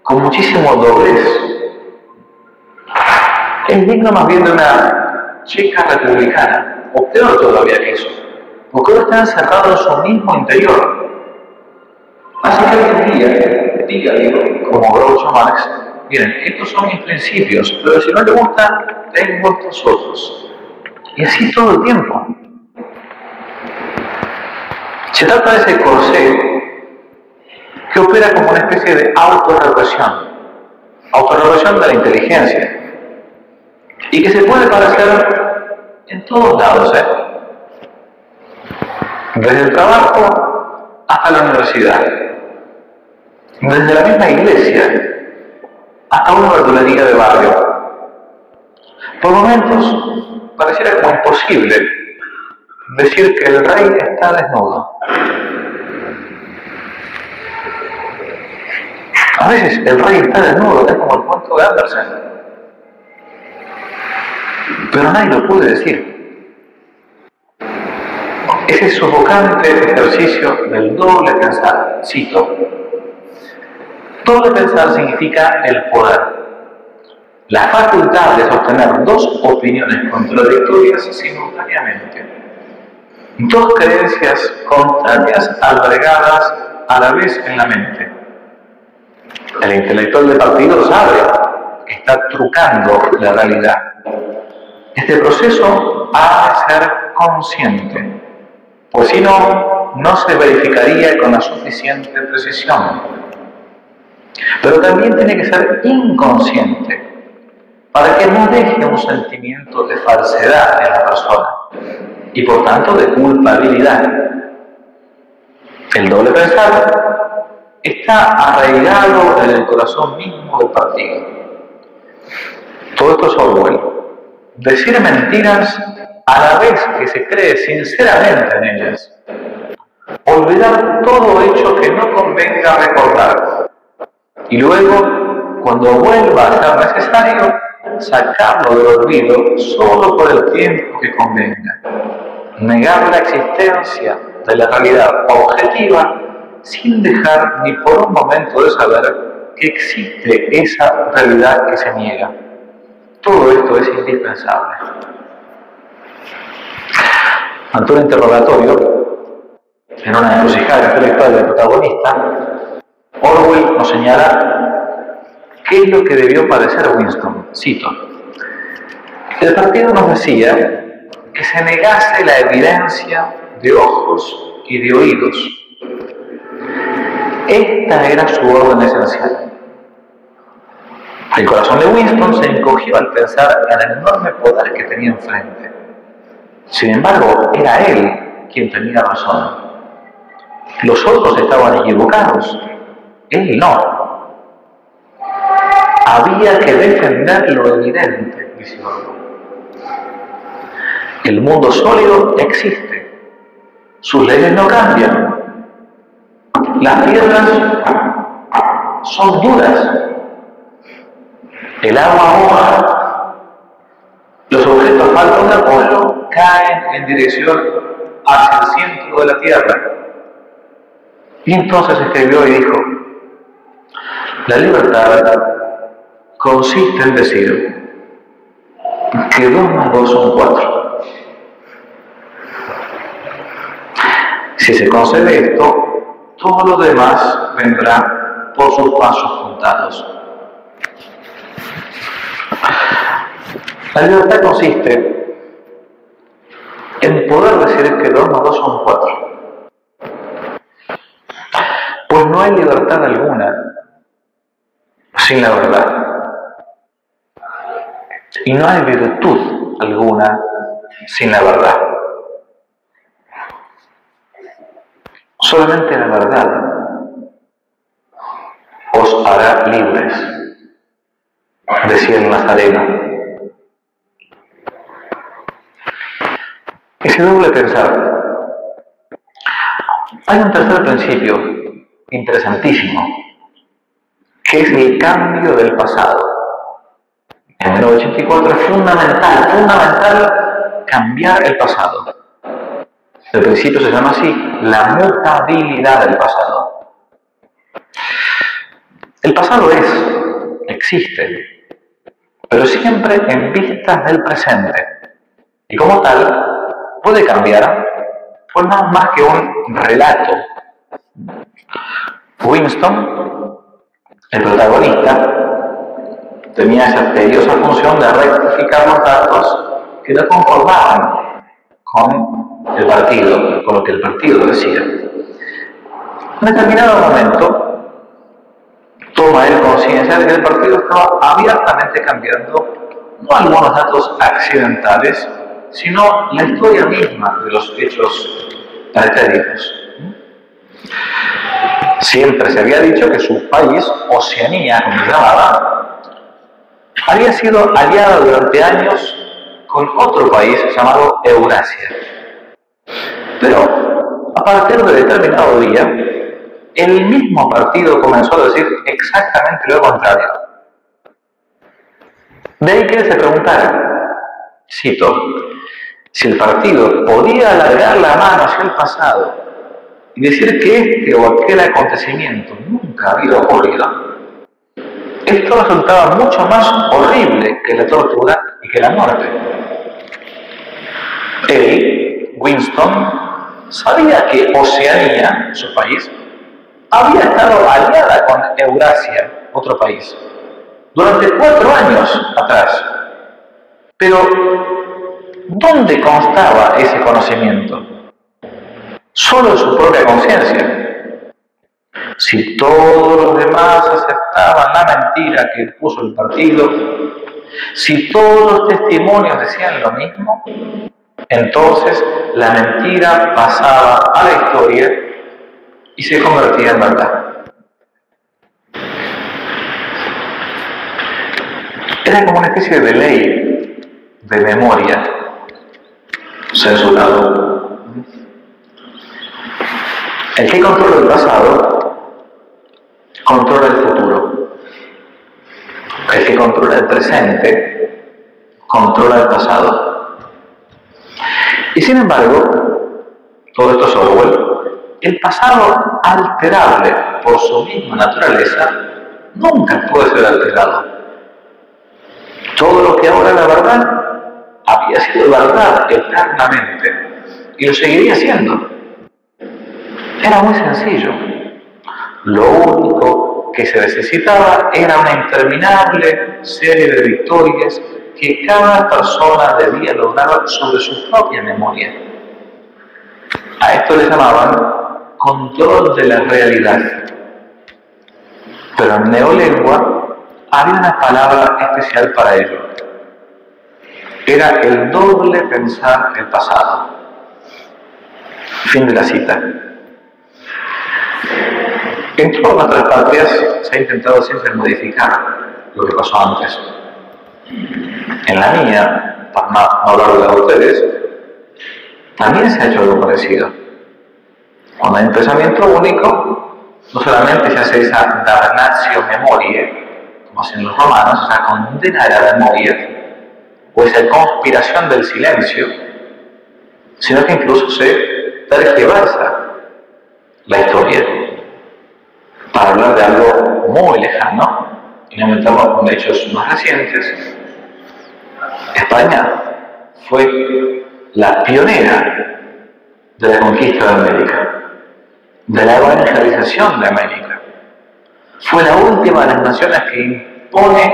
con muchísimo doblez. Es digno más bien de una chica republicana, o peor todavía que eso, porque uno está encerrado en su mismo interior. Así que hoy en día, digo, como Groucho Marx, miren, estos son mis principios, pero si no le gusta, tengo estos otros. Y así todo el tiempo. Se trata de ese corsé que opera como una especie de autorrepresión de la inteligencia, y que se puede parecer en todos lados, desde el trabajo hasta la universidad, desde la misma iglesia hasta una verdulería de barrio. Por momentos pareciera como imposible decir que el rey está desnudo. A veces el rey está desnudo, es como el cuento de Andersen, pero nadie lo puede decir. Ese sofocante ejercicio del doble pensar. Cito: doble pensar significa el poder, la facultad de sostener dos opiniones contradictorias simultáneamente, dos creencias contrarias albergadas a la vez en la mente. El intelectual de partido sabe que está trucando la realidad. Este proceso ha de ser consciente, pues si no, no se verificaría con la suficiente precisión. Pero también tiene que ser inconsciente, para que no deje un sentimiento de falsedad en la persona, y por tanto de culpabilidad. El doble pensar está arraigado en el corazón mismo del partido. Todo esto es Orwell. Decir mentiras a la vez que se cree sinceramente en ellas. Olvidar todo hecho que no convenga recordar. Y luego, cuando vuelva a ser necesario, sacarlo del olvido solo por el tiempo que convenga. Negar la existencia de la realidad objetiva sin dejar ni por un momento de saber que existe esa realidad que se niega. Todo esto es indispensable. Ante un interrogatorio, en una encrucijada intelectual del protagonista, Orwell nos señala qué es lo que debió padecer Winston. Cito: el partido nos decía que se negase la evidencia de ojos y de oídos. Esta era su orden esencial. El corazón de Winston se encogió al pensar en el enorme poder que tenía enfrente. Sin embargo, era él quien tenía razón. Los otros estaban equivocados, él no. Había que defender lo evidente, dice Orwell. El mundo sólido existe, sus leyes no cambian. Las piedras son duras, el agua moja, los objetos faltos de apoyo caen en dirección hacia el centro de la tierra. Y entonces escribió y dijo: la libertad consiste en decir que 2 más 2 son 4. Si se concede esto, todo lo demás vendrá por sus pasos contados. La libertad consiste en poder decir que 2 más 2 son 4. Pues no hay libertad alguna sin la verdad. Y no hay virtud alguna sin la verdad. Solamente la verdad os hará libres, decía el Nazareno. Ese doble pensar. Hay un tercer principio interesantísimo, que es el cambio del pasado. En 1984 es fundamental cambiar el pasado. El principio se llama así, la mutabilidad del pasado. El pasado existe, pero siempre en vistas del presente. Y como tal, puede cambiar, pues no es más que un relato. Winston, el protagonista, tenía esa tediosa función de rectificar los datos que no concordaban con el partido, con lo que el partido decía. En determinado momento, toma él conciencia de que el partido estaba abiertamente cambiando no algunos datos accidentales, sino la historia misma de los hechos pretéritos. Siempre se había dicho que su país, Oceanía, como se llamaba, había sido aliada durante años con otro país llamado Eurasia. Pero a partir de determinado día, el mismo partido comenzó a decir exactamente lo contrario. De ahí que él se preguntara, cito, si el partido podía alargar la mano hacia el pasado y decir que este o aquel acontecimiento nunca había ocurrido, esto resultaba mucho más horrible que la tortura y que la muerte. Él, Winston, sabía que Oceanía, su país, había estado aliada con Eurasia, otro país, durante 4 años atrás. Pero, ¿dónde constaba ese conocimiento? Solo en su propia conciencia. Si todos los demás aceptaban la mentira que puso el partido, si todos los testimonios decían lo mismo, entonces la mentira pasaba a la historia y se convertía en verdad. Era como una especie de ley de memoria censurado. El que controla el pasado controla el futuro. El que controla el presente controla el pasado. Y sin embargo, todo esto es Orwell, el pasado alterable por su misma naturaleza nunca puede ser alterado. Todo lo que ahora es la verdad había sido verdad eternamente y lo seguiría siendo. Era muy sencillo. Lo único que se necesitaba era una interminable serie de victorias que cada persona debía lograr sobre su propia memoria. A esto le llamaban control de la realidad. Pero en neolengua había una palabra especial para ello. Era el doble pensar el pasado. Fin de la cita. En todas nuestras patrias se ha intentado siempre modificar lo que pasó antes. En la mía, para no hablar de la de ustedes, también se ha hecho algo parecido. Cuando hay un pensamiento único, no solamente se hace esa damnatio memoriae, como hacen los romanos, esa condena de la memoria, o esa conspiración del silencio, sino que incluso se tergiversa la historia para hablar de algo muy lejano y no meternos con hechos más recientes. España fue la pionera de la conquista de América, de la evangelización de América. Fue la última de las naciones que impone,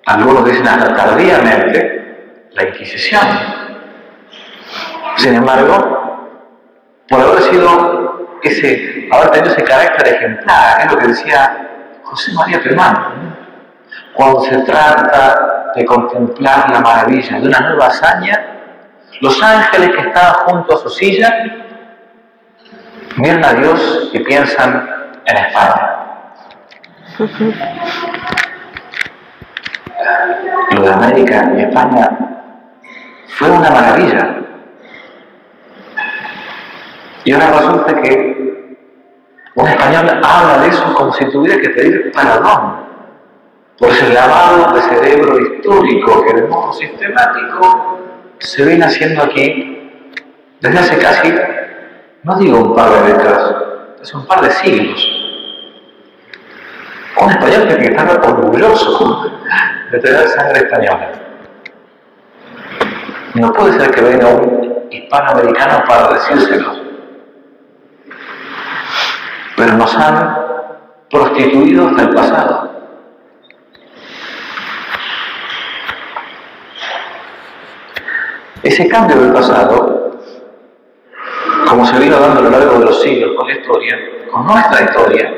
algunos dicen hasta tardíamente, la Inquisición. Sin embargo, por haber tenido ese carácter ejemplar, es lo que decía José María Pelmán, cuando se trata de contemplar la maravilla de una nueva hazaña, los ángeles que estaban junto a su silla miran a Dios y piensan en España. Lo de América y España fue una maravilla. Y ahora resulta que un español habla de eso como si tuviera que pedir perdón por ese lavado de cerebro histórico que de modo sistemático se viene haciendo aquí desde hace casi, no digo un par de décadas, es un par de siglos. Un español tiene que estar orgulloso de tener sangre española. No puede ser que venga un hispanoamericano para decírselo. Pero nos han prostituido hasta el pasado. Ese cambio del pasado, como se vino dando a lo largo de los siglos con la historia, con nuestra historia,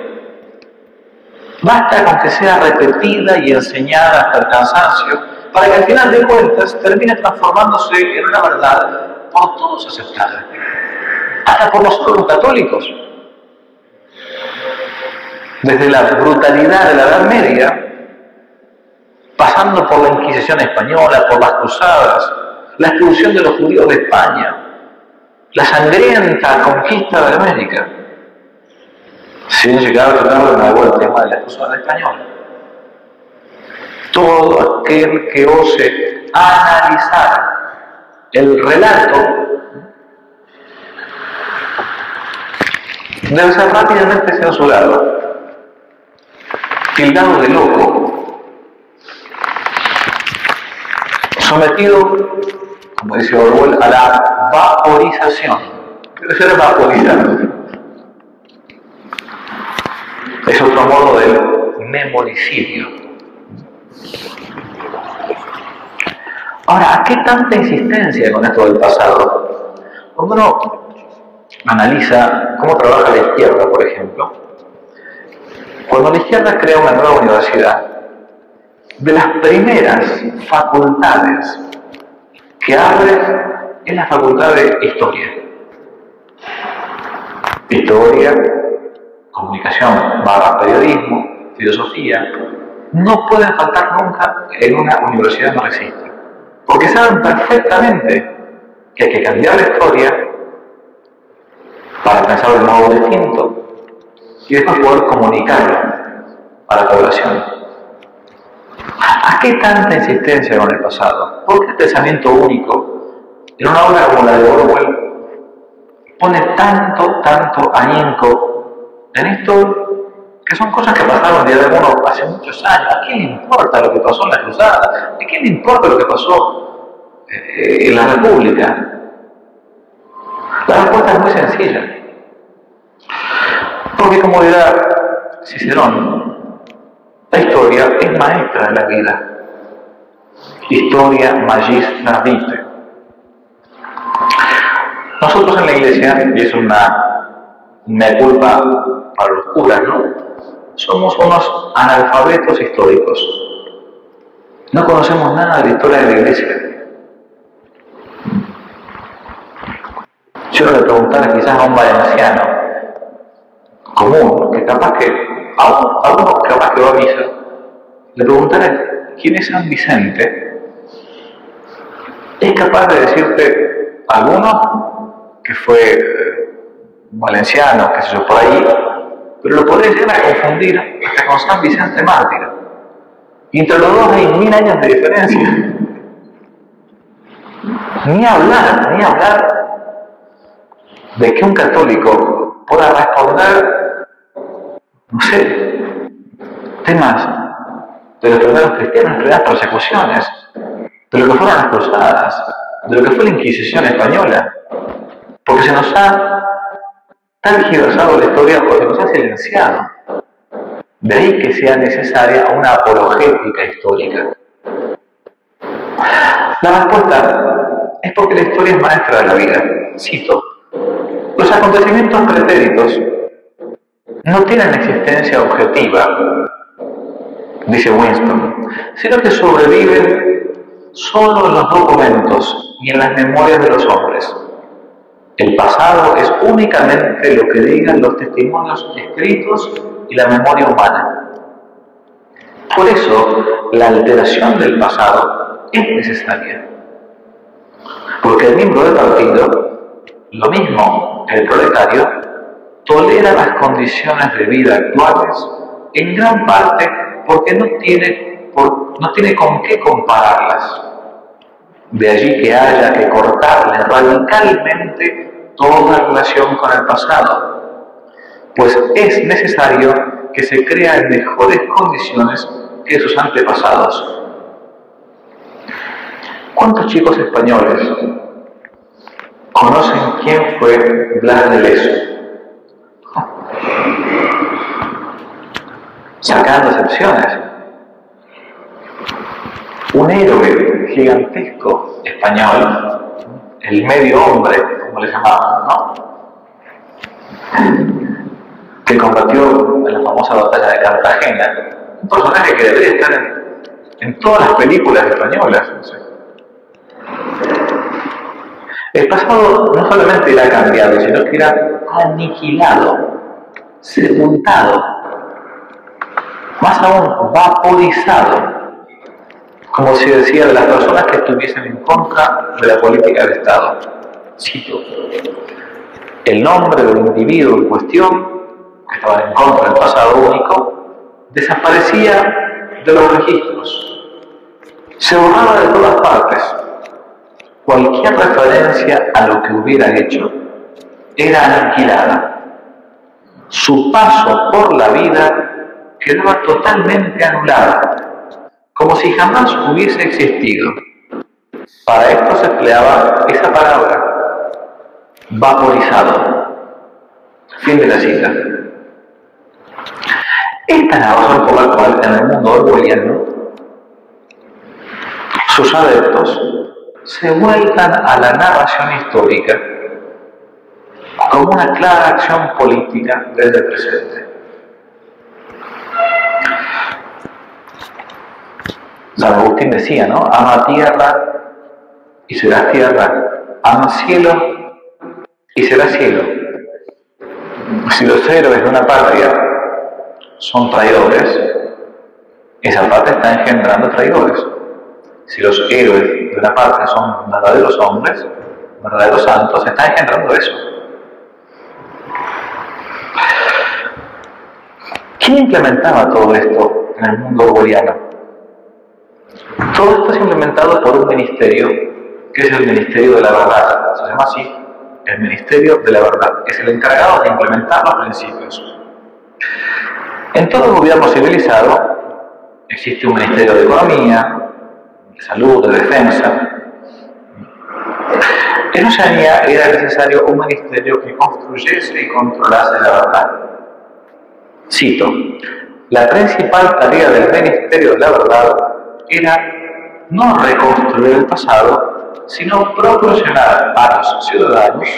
Basta con que sea repetida y enseñada hasta el cansancio para que al final de cuentas termine transformándose en una verdad por todos aceptada, hasta por nosotros los católicos. Desde la brutalidad de la Edad Media, pasando por la Inquisición española, por las cruzadas, la expulsión de los judíos de España, la sangrienta conquista de América, sin llegar a tratar de nuevo el tema de la cruzada española. Todo aquel que ose analizar el relato debe ser rápidamente censurado, tildado de loco, sometido, como dice Orwell, a la vaporización. Debe ser vaporizado. Es otro modo del memoricidio. Ahora, ¿a qué tanta insistencia con esto del pasado? Cuando uno analiza cómo trabaja la izquierda, por ejemplo, cuando la izquierda crea una nueva universidad, de las primeras facultades que abre es la facultad de historia. Historia, comunicación, periodismo, filosofía, no pueden faltar nunca en una universidad no existe. Porque saben perfectamente que hay que cambiar la historia para pensar de modo distinto y después poder comunicarlo a la población. ¿A qué tanta insistencia con el pasado? ¿Por qué el pensamiento único en una obra como la de Orwell pone tanto ahínco en esto que son cosas que pasaron de alguno hace muchos años? ¿A quién le importa lo que pasó en la cruzada? ¿A quién le importa lo que pasó en la República? La respuesta es muy sencilla. Porque, como dirá Cicerón, la historia es maestra de la vida. Historia magistra vitae. Nosotros en la iglesia, y es una mea culpa para los curas, ¿no? Somos unos analfabetos históricos. No conocemos nada de la historia de la iglesia. Yo le preguntara quizás a un valenciano común, que capaz que, a uno capaz que va a misa, le preguntara quién es San Vicente, es capaz de decirte alguno que fue valenciano, qué sé yo, por ahí, pero lo podría llegar a confundir hasta con San Vicente Mártir. Y entre los dos hay 1000 años de diferencia. Ni hablar de que un católico pueda responder, no sé, temas de los primeros cristianos, de las primeras persecuciones, de lo que fueron las cruzadas, de lo que fue la Inquisición española, porque se nos ha tergiversado la historia, porque nos ha silenciado. De ahí que sea necesaria una apologética histórica. La respuesta es porque la historia es maestra de la vida. Cito: los acontecimientos pretéritos no tienen existencia objetiva, dice Winston, sino que sobreviven solo en los documentos y en las memorias de los hombres. El pasado es únicamente lo que digan los testimonios escritos y la memoria humana. Por eso, la alteración del pasado es necesaria. Porque el miembro del partido, lo mismo que el proletario, tolera las condiciones de vida actuales en gran parte porque no tiene con qué compararlas. De allí que haya que cortarle radicalmente toda relación con el pasado, pues es necesario que se crea en mejores condiciones que sus antepasados. ¿Cuántos chicos españoles conocen quién fue Blas de Lezo? Sacando excepciones. Un héroe gigantesco español, el medio hombre, como le llamaban, ¿no? que combatió en la famosa batalla de Cartagena, un personaje que debería estar en todas las películas españolas. No sé. El pasado no solamente era cambiado, sino que era aniquilado, sepultado, más aún vaporizado, como se decía de las personas que estuviesen en contra de la política del Estado. Cito: el nombre del individuo en cuestión, que estaba en contra del pasado único, desaparecía de los registros, se borraba de todas partes. Cualquier referencia a lo que hubiera hecho era aniquilada. Su paso por la vida quedaba totalmente anulado, como si jamás hubiese existido. Para esto se empleaba esa palabra: vaporizado. Fin de la cita. Esta es la razón por la cual en el mundo orwelliano sus adeptos se vuelcan a la narración histórica como una clara acción política desde el presente. San Agustín decía, ¿no? Ama tierra y serás tierra, ama cielo y serás cielo. Si los héroes de una patria son traidores, esa patria está engendrando traidores. Si los héroes de una patria son verdaderos hombres, verdaderos santos, está engendrando eso. ¿Quién implementaba todo esto en el mundo orwelliano? Todo esto es implementado por un ministerio, que es el Ministerio de la Verdad. Se llama así, el Ministerio de la Verdad. Es el encargado de implementar los principios. En todo gobierno civilizado existe un Ministerio de Economía, de Salud, de Defensa. En Oceanía era necesario un ministerio que construyese y controlase la verdad. Cito: la principal tarea del Ministerio de la Verdad era no reconstruir el pasado, sino proporcionar a los ciudadanos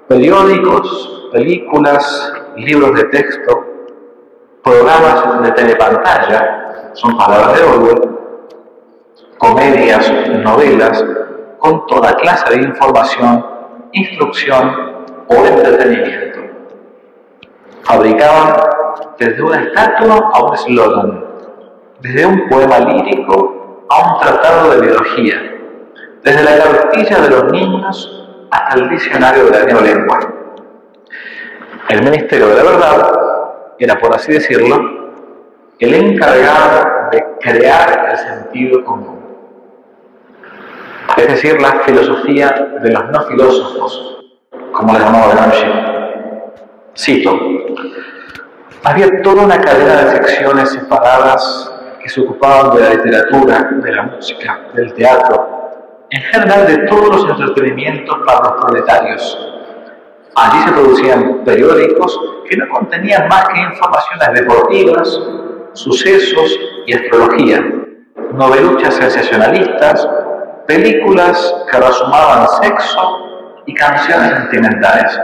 periódicos, películas, libros de texto, programas de telepantalla, son palabras de Orwell, comedias, novelas, con toda clase de información, instrucción o entretenimiento. Fabricaban desde una estatua a un eslogan, desde un poema lírico a un tratado de biología, desde la cartilla de los niños hasta el diccionario de la neolengua. El Ministerio de la Verdad era, por así decirlo, el encargado de crear el sentido común. Es decir, la filosofía de los no filósofos, como le llamaba Gramsci. Cito: había toda una cadena de secciones separadas que se ocupaban de la literatura, de la música, del teatro, en general de todos los entretenimientos para los proletarios. Allí se producían periódicos que no contenían más que informaciones deportivas, sucesos y astrología, noveluchas sensacionalistas, películas que resumaban sexo y canciones sentimentales.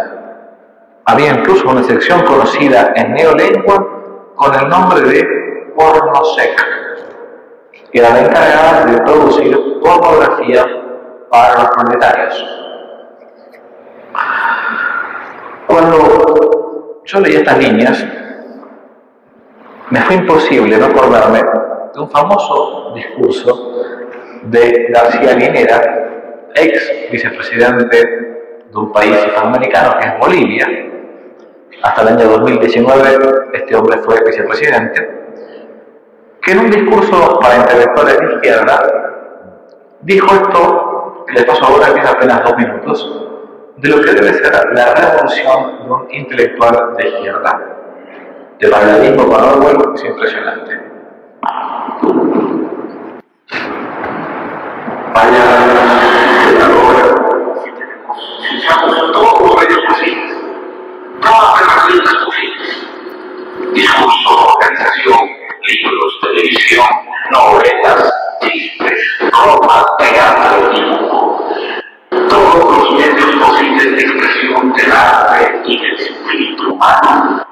Había incluso una sección conocida en neolengua con el nombre de pornosec. Era la encargada de producir pornografía para los proletarios. Cuando yo leí estas líneas, me fue imposible no acordarme de un famoso discurso de García Linera, ex vicepresidente de un país hispanoamericano que es Bolivia. Hasta el año 2019 este hombre fue vicepresidente, que en un discurso para intelectuales de izquierda dijo esto que le paso ahora, que es apenas 2 minutos, de lo que debe ser la revolución de un intelectual de izquierda. El paralelismo con Orwell es impresionante. Vaya ahora, si usamos todos los medios posibles, todas las herramientas posibles: discurso, organización, libros, televisión, novelas, chistes, ropa, teatro, dibujo, todos los medios posibles de expresión del arte y del espíritu humano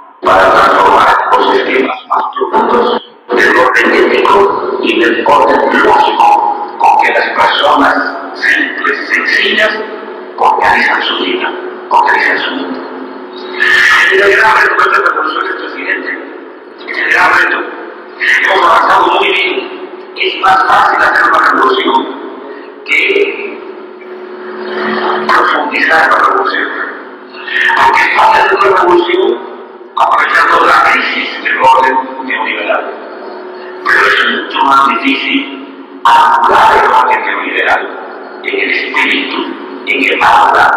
personas simples, sencillas, organizan su vida, organizan su mundo. El gran reto de esta revolución es presidente. Es el gran reto. Hemos avanzado muy bien. Es más fácil hacer una revolución que profundizar la revolución. Porque es fácil hacer una revolución aprovechando la crisis del orden neoliberal. Pero es mucho más difícil anular el orden neoliberal en el espíritu, en el aula,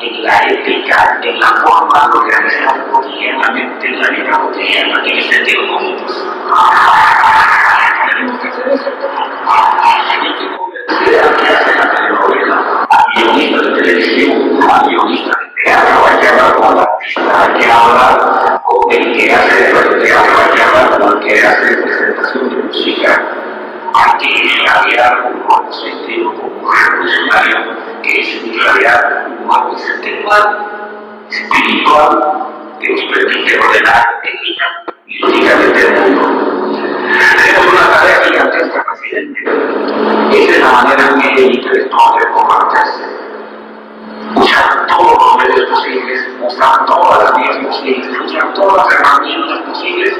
en la ética, en la forma de organizar cotidianamente en la vida cotidiana, en el sentido común. Tenemos que hacer eso. Hay que convencer a que hace la telenovela, a guionistas de televisión, a guionistas de teatro, hay que hablar con el artista, hay que hablar con el que hace el teatro, hay que hablar con el que hace presentación de música. Hay que irradiar un nuevo sentido como revolucionario, que es irradiar un nuevo sistema espiritual que nos permite ordenar ética y lógicamente el mundo. Tenemos una tarea gigantesca, presidente. Esa es la manera en que el intelectual debe comportarse. Usar todos los medios posibles, usar todas las vías posibles, usar todas las herramientas posibles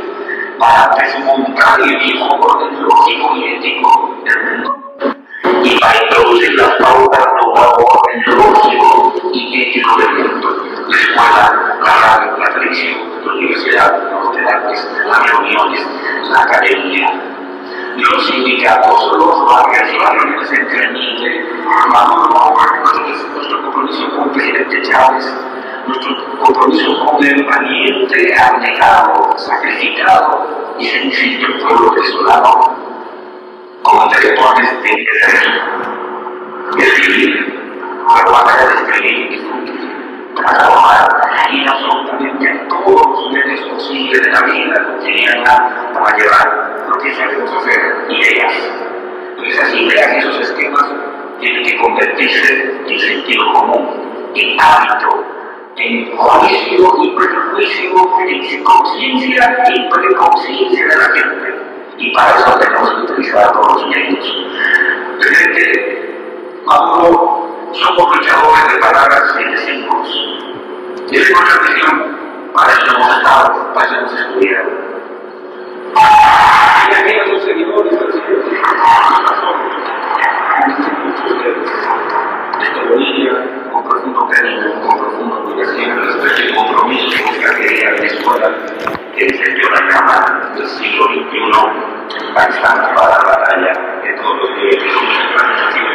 para desmontar el viejo orden lógico y ético del mundo y para introducir las pautas de un nuevo orden lógico y ético del mundo. La escuela, la radio, la televisión, la universidad, los debates, las reuniones, la academia, los sindicatos, los barrios, las reuniones entre niños, nuestro compromiso con el presidente Chávez, nuestro compromiso con el valiente, abnegado, sacrificado y sencillo pueblo venezolano, como intelectuales tienen que ser escribir, la batalla de escribir, transformar y absolutamente todos los medios posibles de la vida cotidiana para llevar lo que sabemos hacer, ideas. Esas ideas y esos esquemas tienen que convertirse en sentido común, en hábito, en juicio y prejuicio, en conciencia y preconciencia de la gente. Y para eso tenemos que utilizar todos los medios. Maduro, somos luchadores de palabras y de símbolos. Y es nuestra misión, para eso hemos estado, para eso hemos estudiado. Y aquellos son seguidores del presidente, desde Bolivia, con profundo cariño, con profunda admiración, respeto y compromiso con la querida Venezuela, que encendió la llama del siglo XXI, alzando para la batalla de todos los niveles de organización.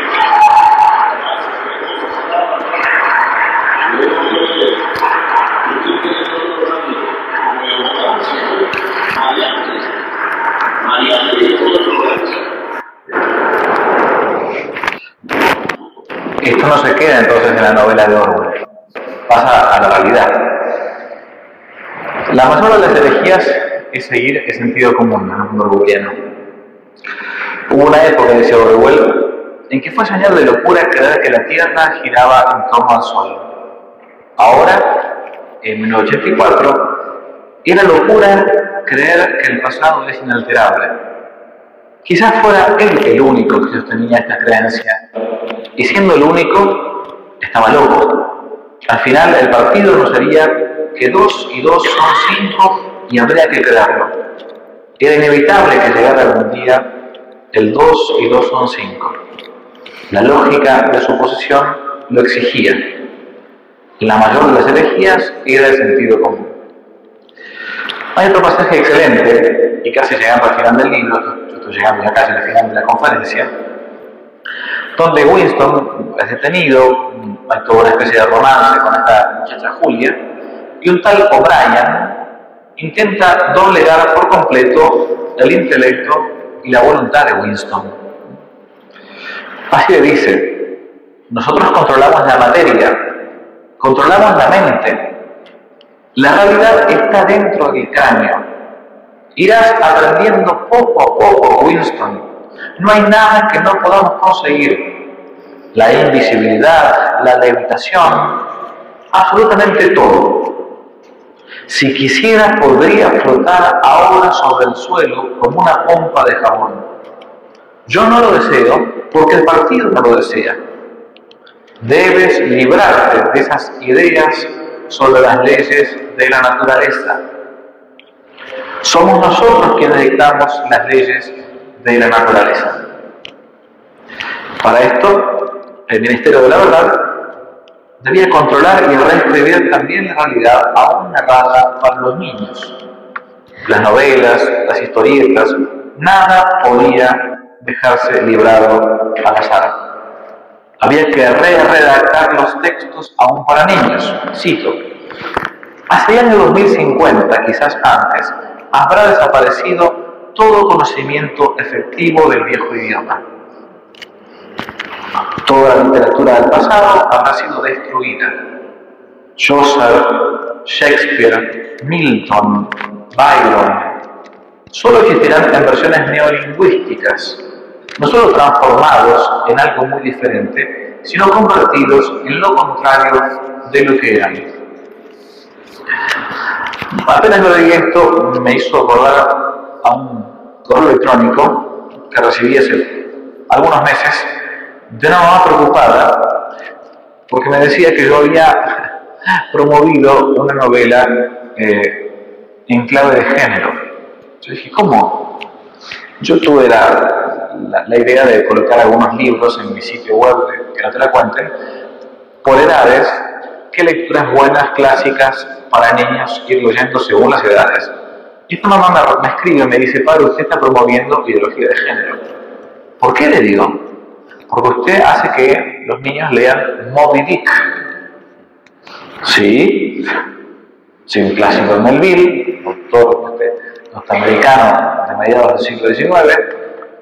Esto no se queda entonces en la novela de Orwell, pasa a la realidad. La mayor de las herejías es seguir el sentido común en el mundo orwelliano. Hubo una época, dice Orwell, en que fue señal de locura creer que la Tierra giraba en torno al Sol. Ahora, en 1984, era locura creer que el pasado es inalterable. Quizás fuera él el único que sostenía esta creencia, y siendo el único, estaba loco. Al final, el partido no sería que 2 y 2 son 5 y habría que creerlo. Era inevitable que llegara algún día el 2 y 2 son 5. La lógica de su posición lo exigía. La mayor de las herejías era el sentido común. Hay otro pasaje excelente, y casi llegando al final del libro, yo estoy llegando ya casi al final de la conferencia, donde Winston es detenido, hay toda una especie de romance con esta muchacha Julia, y un tal O'Brien intenta doblegar por completo el intelecto y la voluntad de Winston. Así le dice: nosotros controlamos la materia, controlamos la mente. La realidad está dentro del cráneo. Irás aprendiendo poco a poco, Winston. No hay nada que no podamos conseguir. La invisibilidad, la levitación, absolutamente todo. Si quisiera, podría flotar ahora sobre el suelo como una pompa de jabón. Yo no lo deseo, porque el partido no lo desea. Debes librarte de esas ideas sobre las leyes de la naturaleza. Somos nosotros quienes dictamos las leyes de la naturaleza. Para esto, el Ministerio de la Verdad debía controlar y reescribir también la realidad aún narrada para los niños. Las novelas, las historietas, nada podía dejarse librado al azar. Había que redactar los textos aún para niños. Cito: hacia el año 2050, quizás antes, habrá desaparecido todo conocimiento efectivo del viejo idioma. Toda la literatura del pasado habrá sido destruida. Chaucer, Shakespeare, Milton, Byron, solo existirán en versiones neolingüísticas, no solo transformados en algo muy diferente, sino convertidos en lo contrario de lo que eran. Apenas lo leí esto, me hizo acordar a un correo electrónico que recibí hace algunos meses de una mamá preocupada porque me decía que yo había promovido una novela en clave de género. Yo dije, ¿cómo? Yo tuve la idea de colocar algunos libros en mi sitio web, que no te la cuenten, por edades, qué lecturas buenas, clásicas, para niños, ir leyendo según las edades. Y esta mamá me escribe y me dice, padre, usted está promoviendo ideología de género. ¿Por qué? Le digo, porque usted hace que los niños lean Moby Dick. Sí, un clásico de Melville, autor norteamericano de mediados del siglo XIX.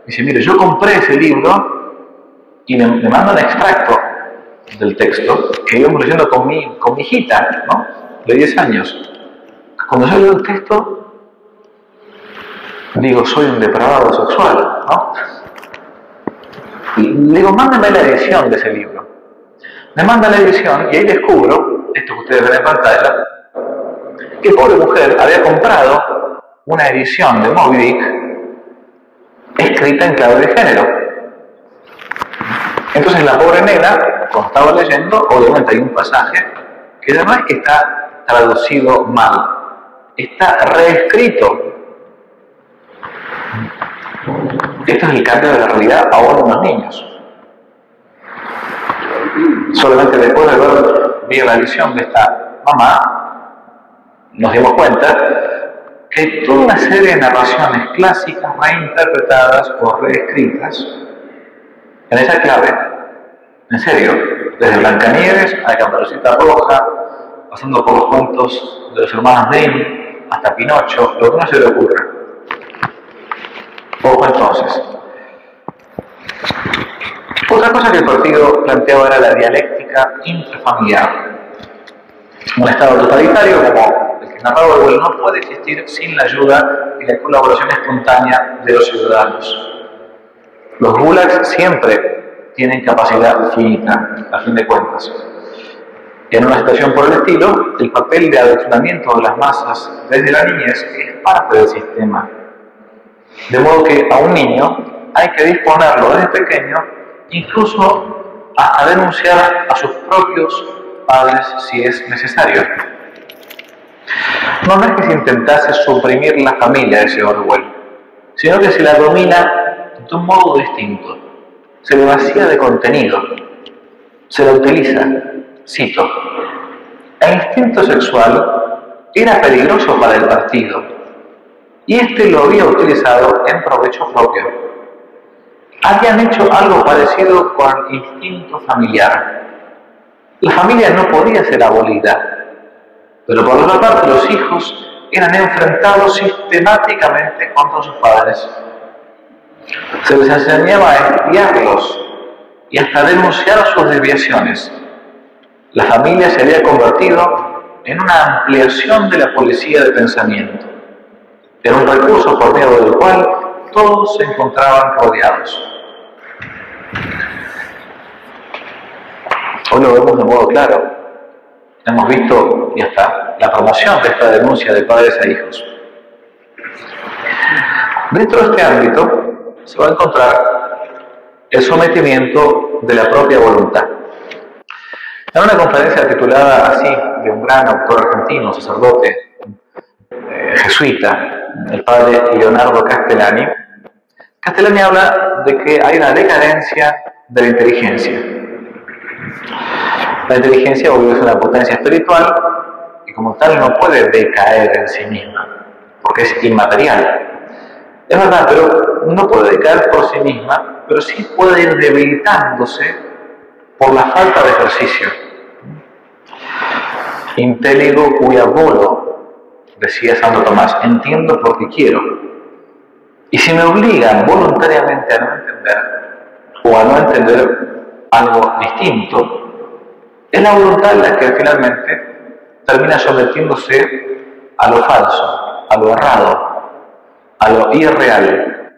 Dice, mire, yo compré ese libro y me mandan extracto del texto que íbamos leyendo con mi hijita, ¿no?, de 10 años. Cuando yo leo el texto, digo, soy un depravado sexual, ¿no? Y digo, mándame la edición de ese libro. Me manda la edición y ahí descubro, esto que ustedes ven en pantalla, que pobre mujer había comprado una edición de Moby Dick escrita en clave de género. Entonces la pobre nena, cuando estaba leyendo, obviamente hay un pasaje que además que está traducido mal, está reescrito. Esto es el cambio de la realidad ahora en los niños. Solamente después de ver la visión de esta mamá, nos dimos cuenta que hay toda una serie de narraciones clásicas reinterpretadas o reescritas en esa clave. En serio, desde Blancanieves a Caperucita Roja, pasando por los cuentos de los hermanos Grimm, hasta Pinocho, lo que no se le ocurra. Ojo entonces. Otra cosa que el partido planteaba era la dialéctica intrafamiliar. Un estado totalitario como el que narraba Orwell no puede existir sin la ayuda y la colaboración espontánea de los ciudadanos. Los gulags siempre tienen capacidad finita, a fin de cuentas. En una situación por el estilo, el papel de adoctrinamiento de las masas desde la niñez es parte del sistema. De modo que a un niño hay que disponerlo desde pequeño, incluso hasta denunciar a sus propios padres si es necesario. No es que se intentase suprimir la familia, ese Orwell, sino que se la domina de un modo distinto. Se le vacía de contenido, se la utiliza. Cito: el instinto sexual era peligroso para el partido y este lo había utilizado en provecho propio. Habían hecho algo parecido con el instinto familiar. La familia no podía ser abolida, pero por otra parte los hijos eran enfrentados sistemáticamente contra sus padres. Se les enseñaba a espiarlos y hasta denunciar sus desviaciones. La familia se había convertido en una ampliación de la policía de pensamiento. Era un recurso por medio del cual todos se encontraban rodeados. Hoy lo vemos de modo claro. Hemos visto y hasta la promoción de esta denuncia de padres a hijos. Dentro de este ámbito se va a encontrar el sometimiento de la propia voluntad. En una conferencia titulada así, de un gran autor argentino, sacerdote, jesuita, el padre Leonardo Castellani, Castellani habla de que hay una decadencia de la inteligencia. La inteligencia, obvio, es una potencia espiritual y como tal no puede decaer en sí misma, porque es inmaterial. Es verdad, pero no puede decaer por sí misma, pero sí puede ir debilitándose por la falta de ejercicio. Intelligo quia volo, decía Santo Tomás, entiendo porque quiero. Y si me obligan voluntariamente a no entender, o a no entender algo distinto, es la voluntad la que finalmente termina sometiéndose a lo falso, a lo errado, a lo irreal.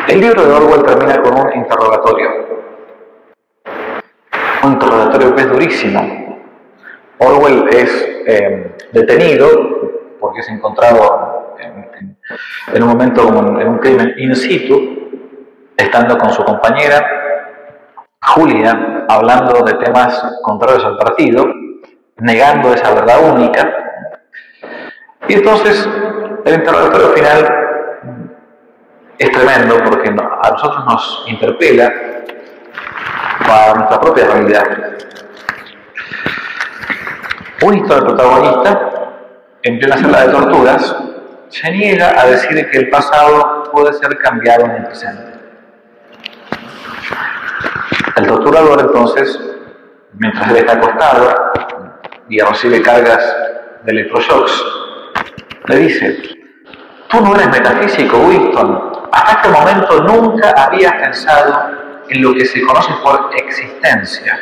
El libro de Orwell termina con un interrogatorio que es durísimo. Orwell es detenido porque es encontrado en un momento como en un crimen in situ, estando con su compañera Julia, hablando de temas contrarios al partido, negando esa verdad única. Y entonces el interrogatorio final es tremendo porque a nosotros nos interpela para nuestra propia realidad. Winston, el protagonista, en plena sala de torturas, se niega a decir que el pasado puede ser cambiado en el presente. El torturador entonces, mientras él está acostado y recibe cargas de electroshocks, le dice: tú no eres metafísico, Winston. Hasta este momento nunca habías pensado en lo que se conoce por existencia.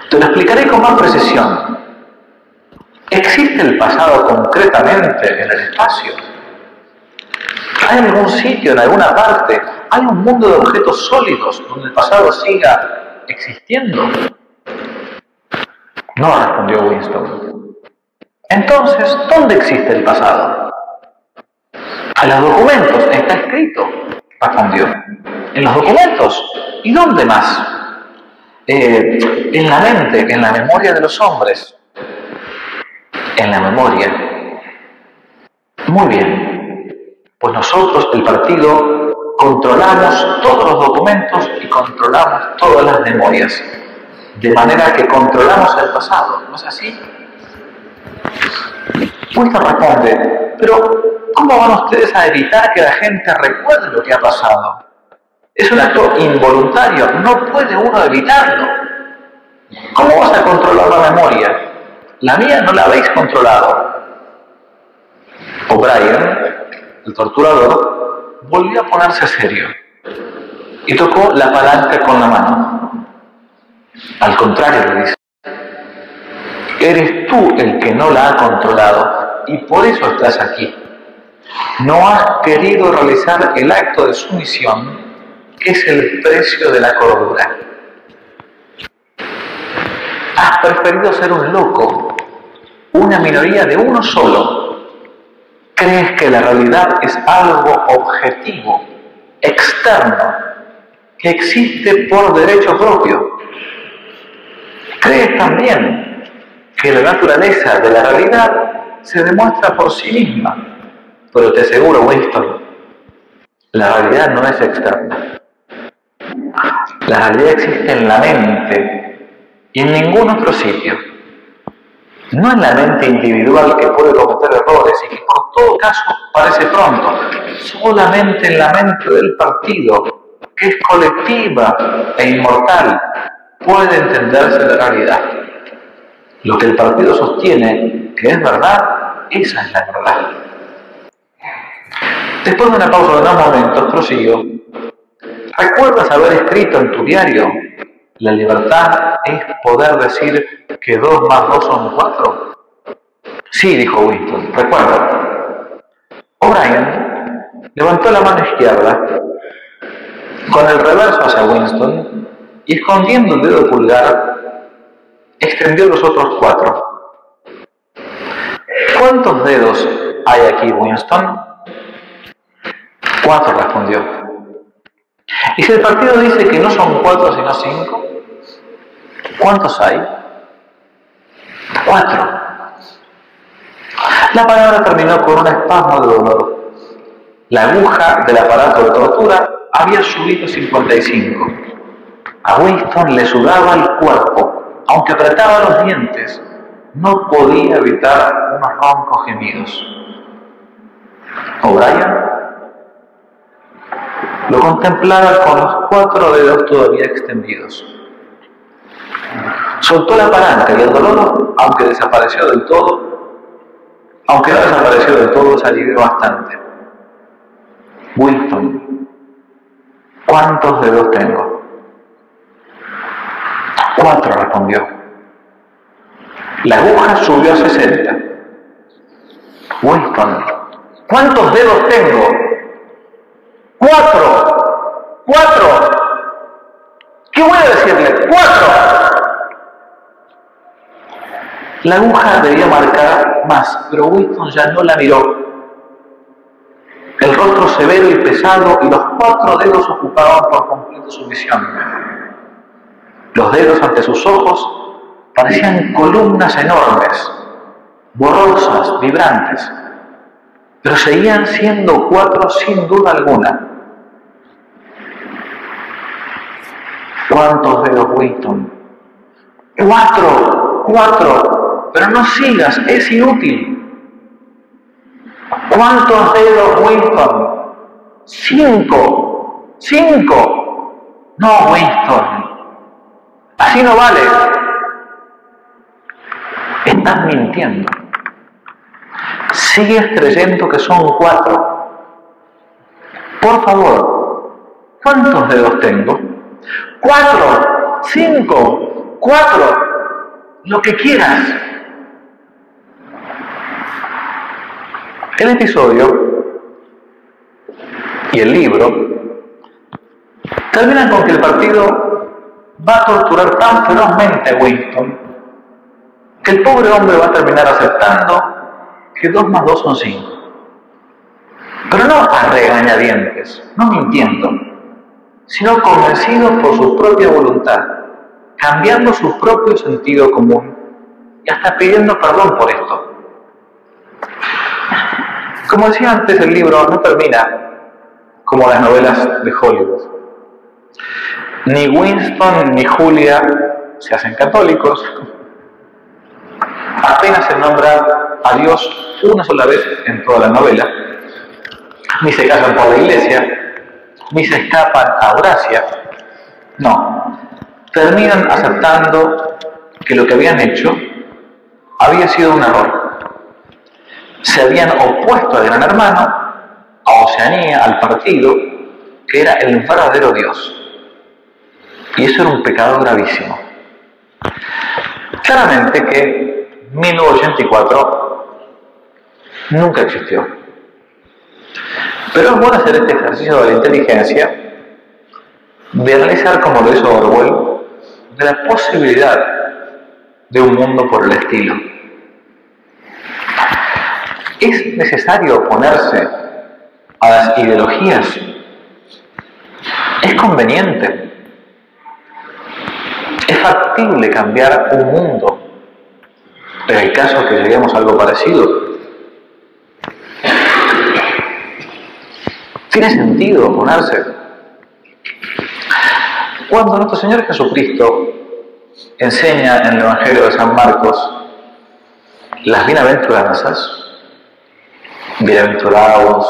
Te lo explicaré con más precisión. ¿Existe el pasado concretamente en el espacio? ¿Hay algún sitio, en alguna parte? ¿Hay un mundo de objetos sólidos donde el pasado siga existiendo? No, respondió Winston. Entonces, ¿dónde existe el pasado? En los documentos, está escrito, respondió. ¿En los documentos? ¿Y dónde más? En la mente, en la memoria de los hombres. En la memoria. Muy bien. Pues nosotros, el partido, controlamos todos los documentos y controlamos todas las memorias. De manera que controlamos el pasado. ¿No es así? Winston responde: pero ¿cómo van ustedes a evitar que la gente recuerde lo que ha pasado? Es un acto involuntario, no puede uno evitarlo. ¿Cómo vas a controlar la memoria? La mía no la habéis controlado. O'Brien, el torturador, volvió a ponerse serio y tocó la palanca con la mano. Al contrario, le dice, eres tú el que no la ha controlado y por eso estás aquí. No has querido realizar el acto de sumisión, que es el precio de la cordura. Has preferido ser un loco, una minoría de uno solo. Crees que la realidad es algo objetivo, externo, que existe por derecho propio. Crees también que la naturaleza de la realidad se demuestra por sí misma. Pero te aseguro, Winston, la realidad no es externa. La realidad existe en la mente y en ningún otro sitio. No en la mente individual que puede cometer errores y que por todo caso parece pronto. Solamente en la mente del partido, que es colectiva e inmortal, puede entenderse la realidad. Lo que el partido sostiene que es verdad, esa es la verdad. Después de una pausa de unos momentos, prosiguió. ¿Recuerdas haber escrito en tu diario? La libertad es poder decir que 2 más 2 son 4. Sí, dijo Winston, recuerdo. O'Brien levantó la mano izquierda con el reverso hacia Winston y escondiendo el dedo pulgar, extendió los otros 4. ¿Cuántos dedos hay aquí, Winston? 4, respondió. Y si el partido dice que no son 4 sino 5, ¿cuántos hay? 4. La palabra terminó con un espasmo de dolor. La aguja del aparato de tortura había subido 55. A Winston le sudaba el cuerpo, aunque apretaba los dientes, no podía evitar unos roncos gemidos. O'Brien lo contemplaba con los 4 dedos todavía extendidos. Soltó la palanca y el dolor, aunque no desapareció del todo, se alivió bastante. Winston, ¿cuántos dedos tengo? 4, respondió. La aguja subió a 60. Winston, ¿cuántos dedos tengo? 4. 4. ¿Qué voy a decirle? 4. La aguja debía marcar más, pero Winston ya no la miró. El rostro severo y pesado y los 4 dedos ocupaban por completo su visión. Los dedos ante sus ojos parecían columnas enormes, borrosas, vibrantes, pero seguían siendo 4 sin duda alguna. ¿Cuántos dedos, Winston? 4, 4. Pero no sigas, es inútil. ¿Cuántos dedos, Winston? 5. 5. No, Winston. Así no vale. Estás mintiendo. Sigues creyendo que son 4. Por favor, ¿cuántos dedos tengo? 4. 5. 4. Lo que quieras. El episodio y el libro terminan con que el partido va a torturar tan ferozmente a Winston que el pobre hombre va a terminar aceptando que 2 más 2 son 5. Pero no a regañadientes, no mintiendo, sino convencido por su propia voluntad, cambiando su propio sentido común y hasta pidiendo perdón por esto. Como decía antes, el libro no termina como las novelas de Hollywood. Ni Winston ni Julia se hacen católicos. Apenas se nombra a Dios una sola vez en toda la novela. Ni se casan por la iglesia, ni se escapan a Horacia. No, terminan aceptando que lo que habían hecho había sido un error. Se habían opuesto al Gran Hermano, a Oceanía, al partido, que era el verdadero Dios. Y eso era un pecado gravísimo. Claramente que 1984 nunca existió. Pero es bueno hacer este ejercicio de la inteligencia, de analizar, como lo hizo Orwell, de la posibilidad de un mundo por el estilo. ¿Es necesario oponerse a las ideologías? ¿Es conveniente? ¿Es factible cambiar un mundo en el caso que lleguemos a algo parecido? ¿Tiene sentido oponerse? Cuando nuestro Señor Jesucristo enseña en el Evangelio de San Marcos las bienaventuranzas, bienaventurados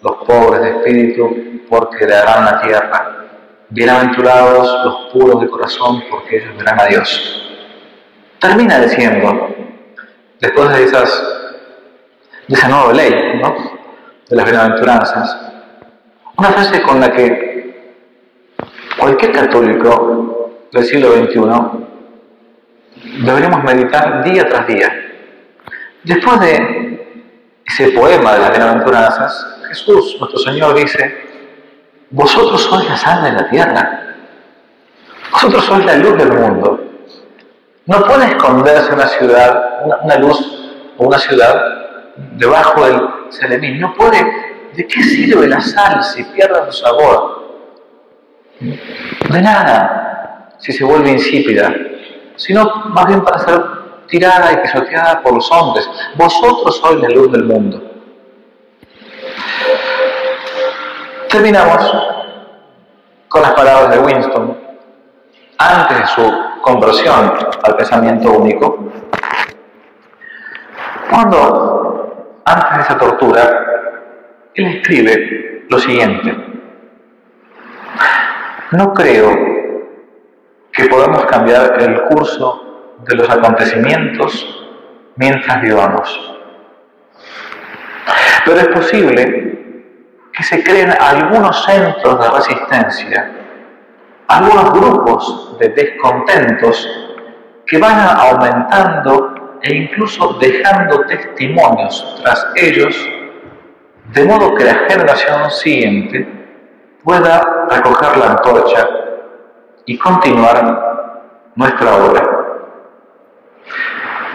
los pobres de espíritu, porque heredarán la tierra. Bienaventurados los puros de corazón, porque ellos verán a Dios. Termina diciendo, después de esa nueva ley, ¿no?, de las bienaventuranzas, una frase con la que cualquier católico del siglo XXI deberíamos meditar día tras día. Después de ese poema de las bienaventuranzas, Jesús, nuestro Señor, dice: vosotros sois la sal de la tierra, vosotros sois la luz del mundo. No puede esconderse una ciudad, una luz o una ciudad debajo del celemín. No puede. ¿De qué sirve la sal si pierde su sabor? De nada, si se vuelve insípida, sino más bien para ser tirada y pisoteada por los hombres. Vosotros sois la luz del mundo. Terminamos con las palabras de Winston, antes de su conversión al pensamiento único, cuando, antes de esa tortura, él escribe lo siguiente: no creo que podamos cambiar el curso de los acontecimientos mientras vivamos, pero es posible que se creen algunos centros de resistencia, algunos grupos de descontentos que van aumentando e incluso dejando testimonios tras ellos, de modo que la generación siguiente pueda recoger la antorcha y continuar nuestra obra.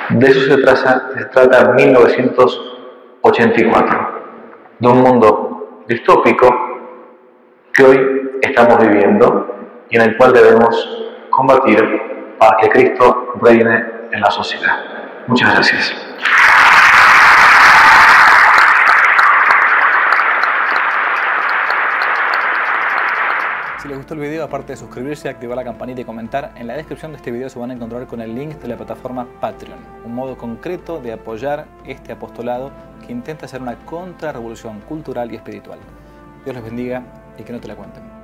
De eso se trata 1984, de un mundo distópico que hoy estamos viviendo y en el cual debemos combatir para que Cristo reine en la sociedad. Muchas gracias. Si les gustó el video, aparte de suscribirse, activar la campanita y comentar, en la descripción de este video se van a encontrar con el link de la plataforma Patreon, un modo concreto de apoyar este apostolado que intenta hacer una contrarrevolución cultural y espiritual. Dios les bendiga y que no te la cuenten.